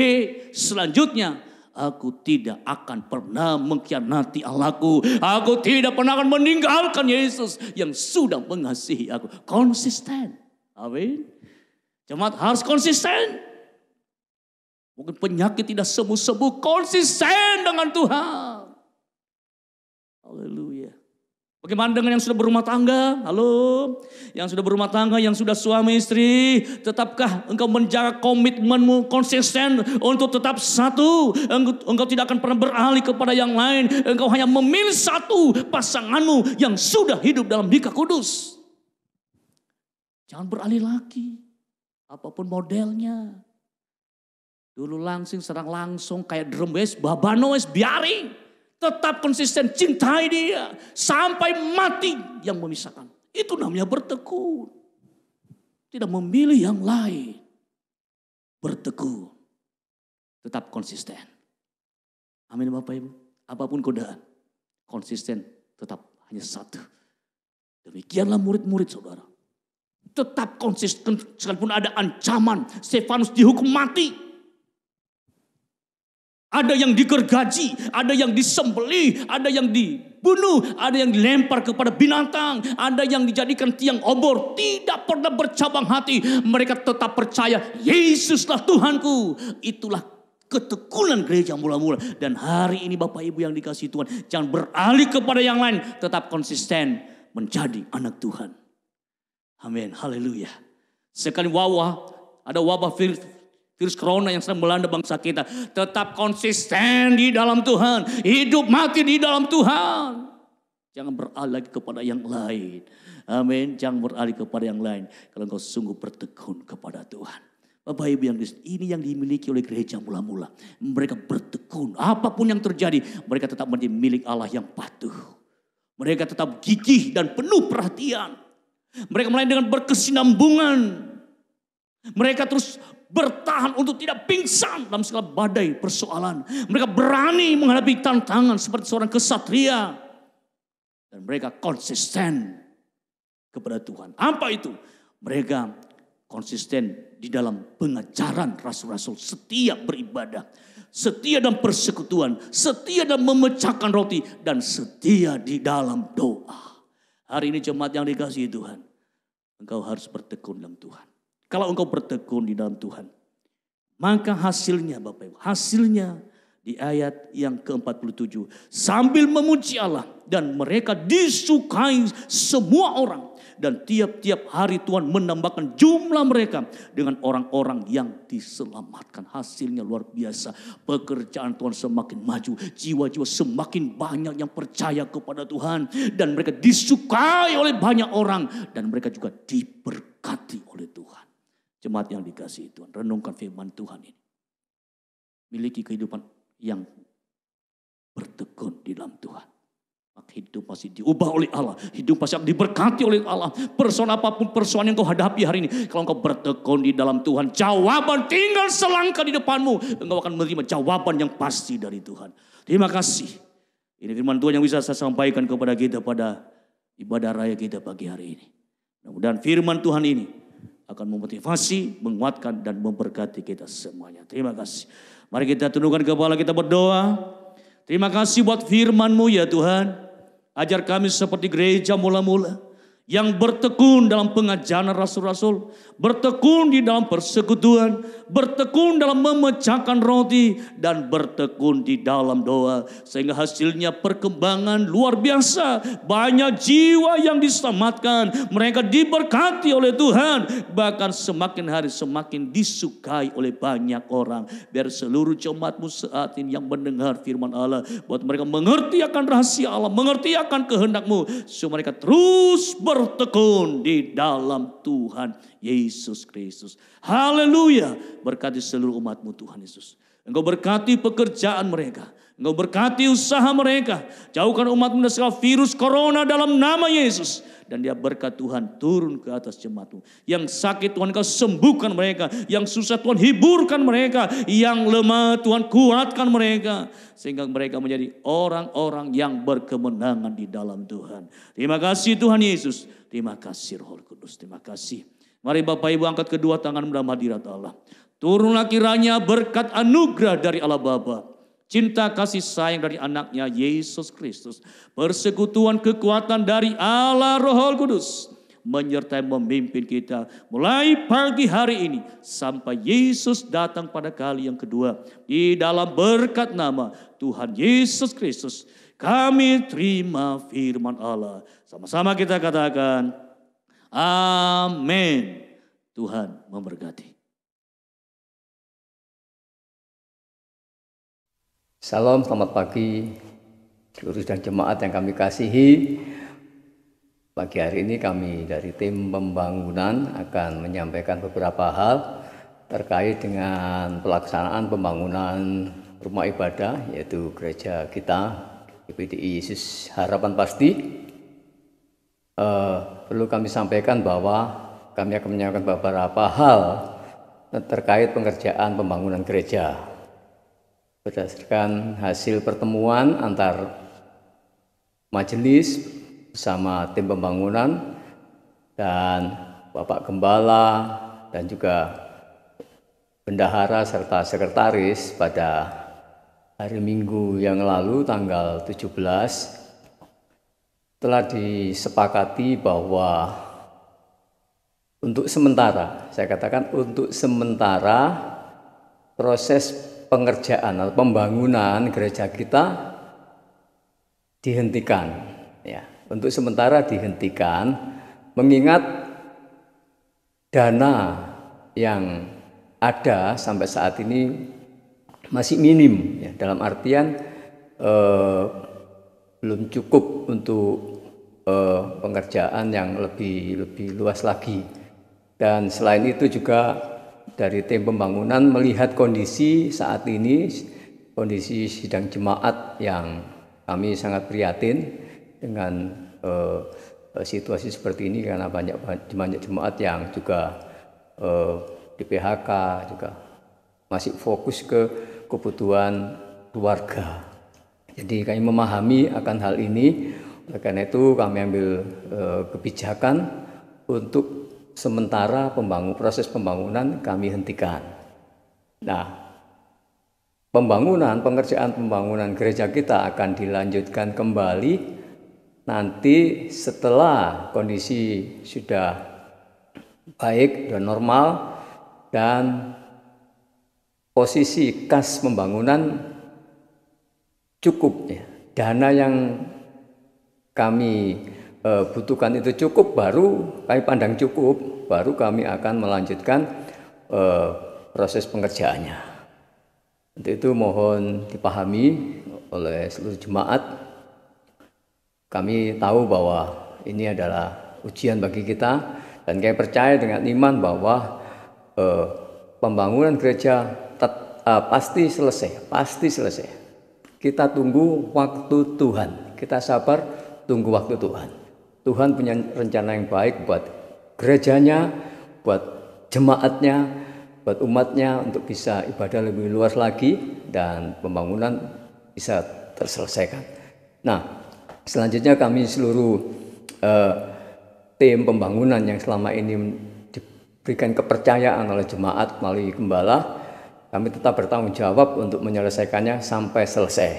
selanjutnya aku tidak akan pernah mengkhianati Allahku. Aku tidak pernah akan meninggalkan Yesus yang sudah mengasihi aku. Konsisten. Amin. Jemaat harus konsisten. Mungkin penyakit tidak sembuh-sembuh, konsisten dengan Tuhan. Haleluya. Bagaimana dengan yang sudah berumah tangga? Halo, yang sudah berumah tangga, yang sudah suami istri, tetapkah engkau menjaga komitmenmu konsisten untuk tetap satu? Engkau tidak akan pernah beralih kepada yang lain. Engkau hanya memilih satu pasanganmu yang sudah hidup dalam Dikah Kudus. Jangan beralih lagi, apapun modelnya. Dulu langsung, serang langsung, kayak drum bass, babano wes biarin. Tetap konsisten, cintai dia. Sampai mati yang memisahkan. Itu namanya bertekun. Tidak memilih yang lain. Bertekun. Tetap konsisten. Amin Bapak Ibu. Apapun godaan. Konsisten tetap hanya satu. Demikianlah murid-murid saudara. tetap konsisten sekalipun ada ancaman. Stefanus dihukum mati. Ada yang digergaji, ada yang disembelih, ada yang dibunuh, ada yang dilempar kepada binatang, ada yang dijadikan tiang obor. Tidak pernah bercabang hati. Mereka tetap percaya Yesuslah Tuhanku. Itulah ketekunan gereja mula-mula. Dan hari ini Bapak Ibu yang dikasihi Tuhan, jangan beralih kepada yang lain. Tetap konsisten menjadi anak Tuhan. Amin, haleluya. Sekali ada wabah virus corona yang sedang melanda bangsa kita. Tetap konsisten di dalam Tuhan. Hidup mati di dalam Tuhan. Jangan beralih lagi kepada yang lain. Amin. Jangan beralih kepada yang lain. Kalau engkau sungguh bertekun kepada Tuhan. Bapak Ibu ini yang dimiliki oleh gereja mula-mula. Mereka bertekun. Apapun yang terjadi. Mereka tetap menjadi milik Allah yang patuh. Mereka tetap gigih dan penuh perhatian. Mereka melayani dengan berkesinambungan. Mereka terus bertahan untuk tidak pingsan dalam segala badai persoalan. Mereka berani menghadapi tantangan seperti seorang kesatria. Dan mereka konsisten kepada Tuhan. Apa itu? Mereka konsisten di dalam pengajaran rasul-rasul. Setia beribadah. Setia dalam persekutuan. Setia dalam memecahkan roti. Dan setia di dalam doa. Hari ini jemaat yang dikasihi Tuhan. Engkau harus bertekun dalam Tuhan. Kalau engkau bertekun di dalam Tuhan, maka hasilnya Bapak Ibu, hasilnya di ayat yang ke-47. Sambil memuji Allah dan mereka disukai semua orang. Dan tiap-tiap hari Tuhan menambahkan jumlah mereka dengan orang-orang yang diselamatkan. Hasilnya luar biasa. Pekerjaan Tuhan semakin maju. Jiwa-jiwa semakin banyak yang percaya kepada Tuhan. Dan mereka disukai oleh banyak orang. Dan mereka juga diberkati oleh Tuhan. Jemaat yang dikasihi Tuhan, renungkan firman Tuhan ini. Miliki kehidupan yang bertekun di dalam Tuhan. Maka hidup pasti diubah oleh Allah. Hidup pasti akan diberkati oleh Allah. Persoalan apapun persoalan yang kau hadapi hari ini. Kalau engkau bertekun di dalam Tuhan, jawaban tinggal selangkah di depanmu. Engkau akan menerima jawaban yang pasti dari Tuhan. Terima kasih. Ini firman Tuhan yang bisa saya sampaikan kepada kita pada ibadah raya kita pagi hari ini. Mudah-mudahan firman Tuhan ini akan memotivasi, menguatkan, dan memberkati kita semuanya. Terima kasih. Mari kita tundukkan kepala, kita berdoa. Terima kasih buat firman-Mu ya Tuhan. Ajar kami seperti gereja mula-mula yang bertekun dalam pengajaran rasul-rasul, bertekun di dalam persekutuan, bertekun dalam memecahkan roti, dan bertekun di dalam doa. Sehingga hasilnya perkembangan luar biasa. Banyak jiwa yang diselamatkan. Mereka diberkati oleh Tuhan. Bahkan semakin hari semakin disukai oleh banyak orang. Biar seluruh jemaat-Mu saat ini yang mendengar firman Allah, buat mereka mengerti akan rahasia Allah, mengerti akan kehendak-Mu, supaya mereka terus bertekun di dalam Tuhan Yesus Kristus. Haleluya. Berkati seluruh umat-Mu Tuhan Yesus. Engkau berkati pekerjaan mereka. Engkau berkati usaha mereka. Jauhkan umat-Mu dari segala virus corona dalam nama Yesus. Dan dia berkat Tuhan turun ke atas jemaat-Mu. Yang sakit Tuhan Kau sembuhkan mereka. Yang susah Tuhan hiburkan mereka. Yang lemah Tuhan kuatkan mereka. Sehingga mereka menjadi orang-orang yang berkemenangan di dalam Tuhan. Terima kasih Tuhan Yesus. Terima kasih Roh Kudus. Terima kasih. Mari Bapak Ibu angkat kedua tangan dalam hadirat Allah. Turunlah kiranya berkat anugerah dari Allah Bapa. Cinta kasih sayang dari anaknya Yesus Kristus. Persekutuan kekuatan dari Allah Roh Kudus. Menyertai memimpin kita mulai pagi hari ini. Sampai Yesus datang pada kali yang kedua. Di dalam berkat nama Tuhan Yesus Kristus. Kami terima firman Allah. Sama-sama kita katakan. Amin. Tuhan memberkati. Salam, selamat pagi seluruh dan jemaat yang kami kasihi. Pagi hari ini kami dari tim pembangunan akan menyampaikan beberapa hal terkait dengan pelaksanaan pembangunan rumah ibadah, yaitu gereja kita GPDI Yesus Harapan Pasti. Perlu kami sampaikan bahwa kami akan menyampaikan beberapa hal terkait pengerjaan pembangunan gereja. Berdasarkan hasil pertemuan antar majelis bersama tim pembangunan dan Bapak Gembala dan juga bendahara serta sekretaris pada hari Minggu yang lalu tanggal 17 telah disepakati bahwa untuk sementara, saya katakan untuk sementara proses pengerjaan atau pembangunan gereja kita dihentikan, ya, untuk sementara dihentikan, mengingat dana yang ada sampai saat ini masih minim, ya, dalam artian belum cukup untuk pengerjaan yang lebih luas lagi. Dan selain itu juga dari tim pembangunan melihat kondisi saat ini, kondisi sidang jemaat yang kami sangat prihatin dengan situasi seperti ini, karena banyak jemaat yang juga di PHK, juga masih fokus ke kebutuhan keluarga. Jadi kami memahami akan hal ini, oleh karena itu kami ambil kebijakan untuk sementara proses pembangunan kami hentikan. Nah, pengerjaan pembangunan gereja kita akan dilanjutkan kembali nanti setelah kondisi sudah baik dan normal dan posisi kas pembangunan cukup, ya. Dana yang kami butuhkan itu cukup, baru kami pandang cukup, baru kami akan melanjutkan proses pengerjaannya. Untuk itu mohon dipahami oleh seluruh jemaat. Kami tahu bahwa ini adalah ujian bagi kita, dan kami percaya dengan iman bahwa pembangunan gereja pasti selesai. Kita tunggu waktu Tuhan, kita sabar tunggu waktu Tuhan. Tuhan punya rencana yang baik buat gerejanya, buat jemaatnya, buat umatnya untuk bisa ibadah lebih luas lagi dan pembangunan bisa terselesaikan. Nah, selanjutnya kami seluruh tim pembangunan yang selama ini diberikan kepercayaan oleh jemaat melalui gembala, kami tetap bertanggung jawab untuk menyelesaikannya sampai selesai.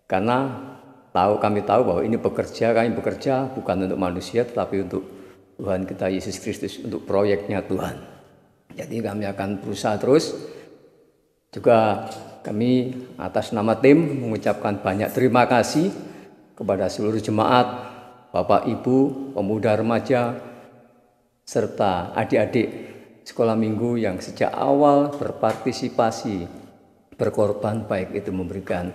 Karena kami tahu bahwa kami bekerja bukan untuk manusia, tetapi untuk Tuhan kita Yesus Kristus, untuk proyeknya Tuhan. Jadi kami akan berusaha terus. Juga kami atas nama tim mengucapkan banyak terima kasih kepada seluruh jemaat, Bapak Ibu, pemuda remaja, serta adik-adik sekolah minggu yang sejak awal berpartisipasi, berkorban, baik itu memberikan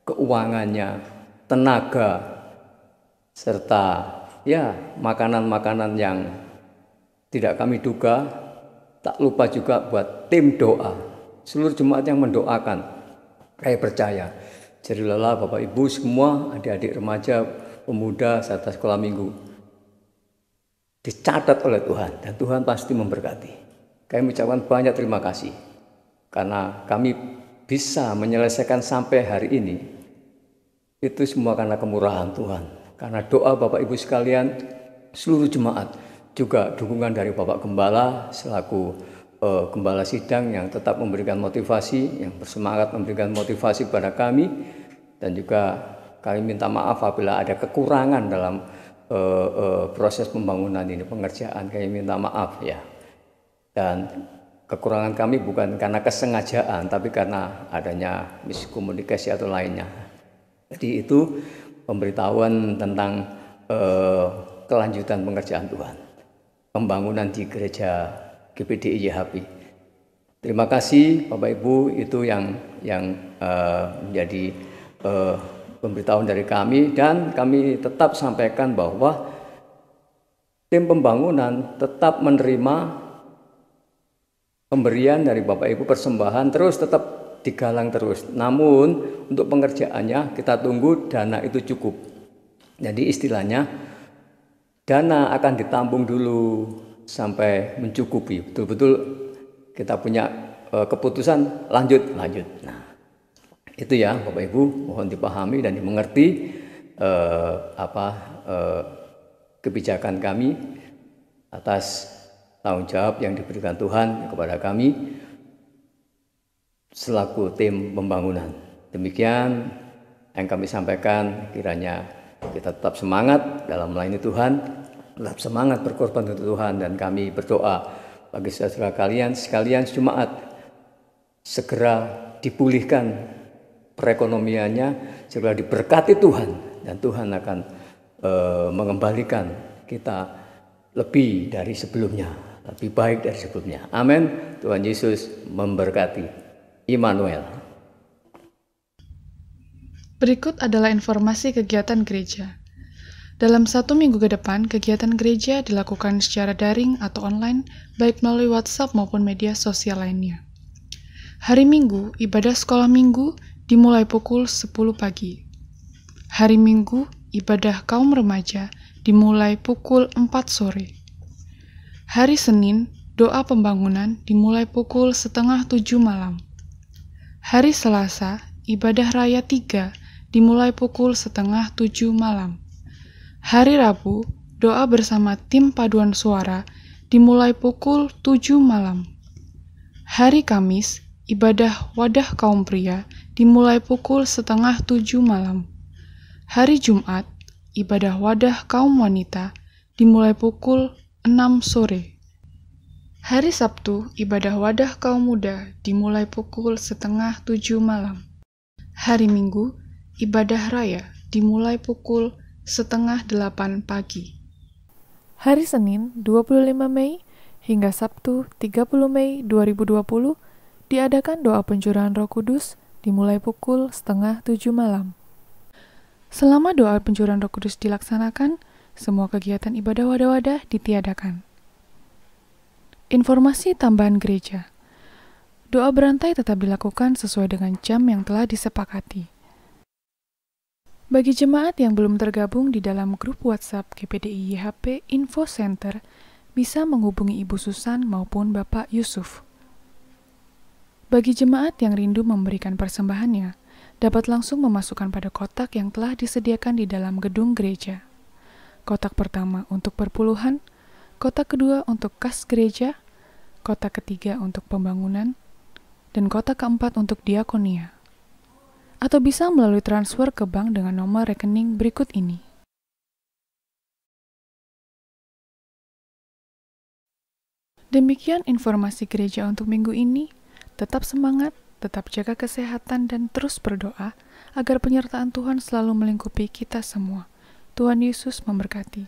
keuangannya, tenaga, serta ya makanan-makanan yang tidak kami duga. Tak lupa juga buat tim doa, seluruh jemaat yang mendoakan. Saya percaya jadi lelah Bapak Ibu semua, adik-adik remaja, pemuda, serta sekolah minggu dicatat oleh Tuhan, dan Tuhan pasti memberkati. Kami mengucapkan banyak terima kasih karena kami bisa menyelesaikan sampai hari ini. Itu semua karena kemurahan Tuhan, karena doa Bapak Ibu sekalian, seluruh jemaat, juga dukungan dari Bapak Gembala selaku Gembala Sidang yang tetap memberikan motivasi, yang bersemangat memberikan motivasi kepada kami. Dan juga kami minta maaf apabila ada kekurangan dalam proses pembangunan ini, pengerjaan, kami minta maaf ya. Dan kekurangan kami bukan karena kesengajaan, tapi karena adanya miskomunikasi atau lainnya. Jadi itu pemberitahuan tentang kelanjutan pengerjaan Tuhan, pembangunan di gereja GPDI YHP. Terima kasih Bapak Ibu, itu yang menjadi pemberitahuan dari kami, dan kami tetap sampaikan bahwa tim pembangunan tetap menerima pemberian dari Bapak Ibu, persembahan terus tetap digalang terus. Namun untuk pengerjaannya kita tunggu dana itu cukup. Jadi istilahnya dana akan ditampung dulu sampai mencukupi. Betul-betul kita punya keputusan lanjut. Nah, itu ya Bapak Ibu, mohon dipahami dan dimengerti kebijakan kami atas tanggung jawab yang diberikan Tuhan kepada kami selaku tim pembangunan. Demikian yang kami sampaikan, kiranya kita tetap semangat dalam melayani Tuhan, tetap semangat berkorban untuk Tuhan, dan kami berdoa bagi saudara kalian sekalian jemaat segera dipulihkan perekonomiannya, segera diberkati Tuhan, dan Tuhan akan mengembalikan kita lebih dari sebelumnya, lebih baik dari sebelumnya. Amin. Tuhan Yesus memberkati. Immanuel. Berikut adalah informasi kegiatan gereja. Dalam 1 minggu ke depan, kegiatan gereja dilakukan secara daring atau online, baik melalui WhatsApp maupun media sosial lainnya. Hari Minggu, ibadah sekolah minggu dimulai pukul 10 pagi. Hari Minggu, ibadah kaum remaja dimulai pukul 4 sore. Hari Senin, doa pembangunan dimulai pukul 6:30 malam. Hari Selasa, ibadah raya 3 dimulai pukul 6:30 malam. Hari Rabu, doa bersama tim paduan suara dimulai pukul 7 malam. Hari Kamis, ibadah wadah kaum pria dimulai pukul 6:30 malam. Hari Jumat, ibadah wadah kaum wanita dimulai pukul 6 sore. Hari Sabtu, ibadah wadah kaum muda dimulai pukul 6:30 malam. Hari Minggu, ibadah raya dimulai pukul 7:30 pagi. Hari Senin 25 Mei hingga Sabtu 30 Mei 2020 diadakan doa pencurahan Roh Kudus dimulai pukul 6:30 malam. Selama doa pencurahan Roh Kudus dilaksanakan, semua kegiatan ibadah wadah-wadah ditiadakan. Informasi tambahan gereja. Doa berantai tetap dilakukan sesuai dengan jam yang telah disepakati. Bagi jemaat yang belum tergabung di dalam grup WhatsApp GPDI YHP Info Center, bisa menghubungi Ibu Susan maupun Bapak Yusuf. Bagi jemaat yang rindu memberikan persembahannya, dapat langsung memasukkan pada kotak yang telah disediakan di dalam gedung gereja. Kotak pertama untuk perpuluhan, kotak kedua untuk kas gereja, kotak ketiga untuk pembangunan, dan kotak keempat untuk diakonia. Atau bisa melalui transfer ke bank dengan nomor rekening berikut ini. Demikian informasi gereja untuk minggu ini. Tetap semangat, tetap jaga kesehatan, dan terus berdoa agar penyertaan Tuhan selalu melingkupi kita semua. Tuhan Yesus memberkati.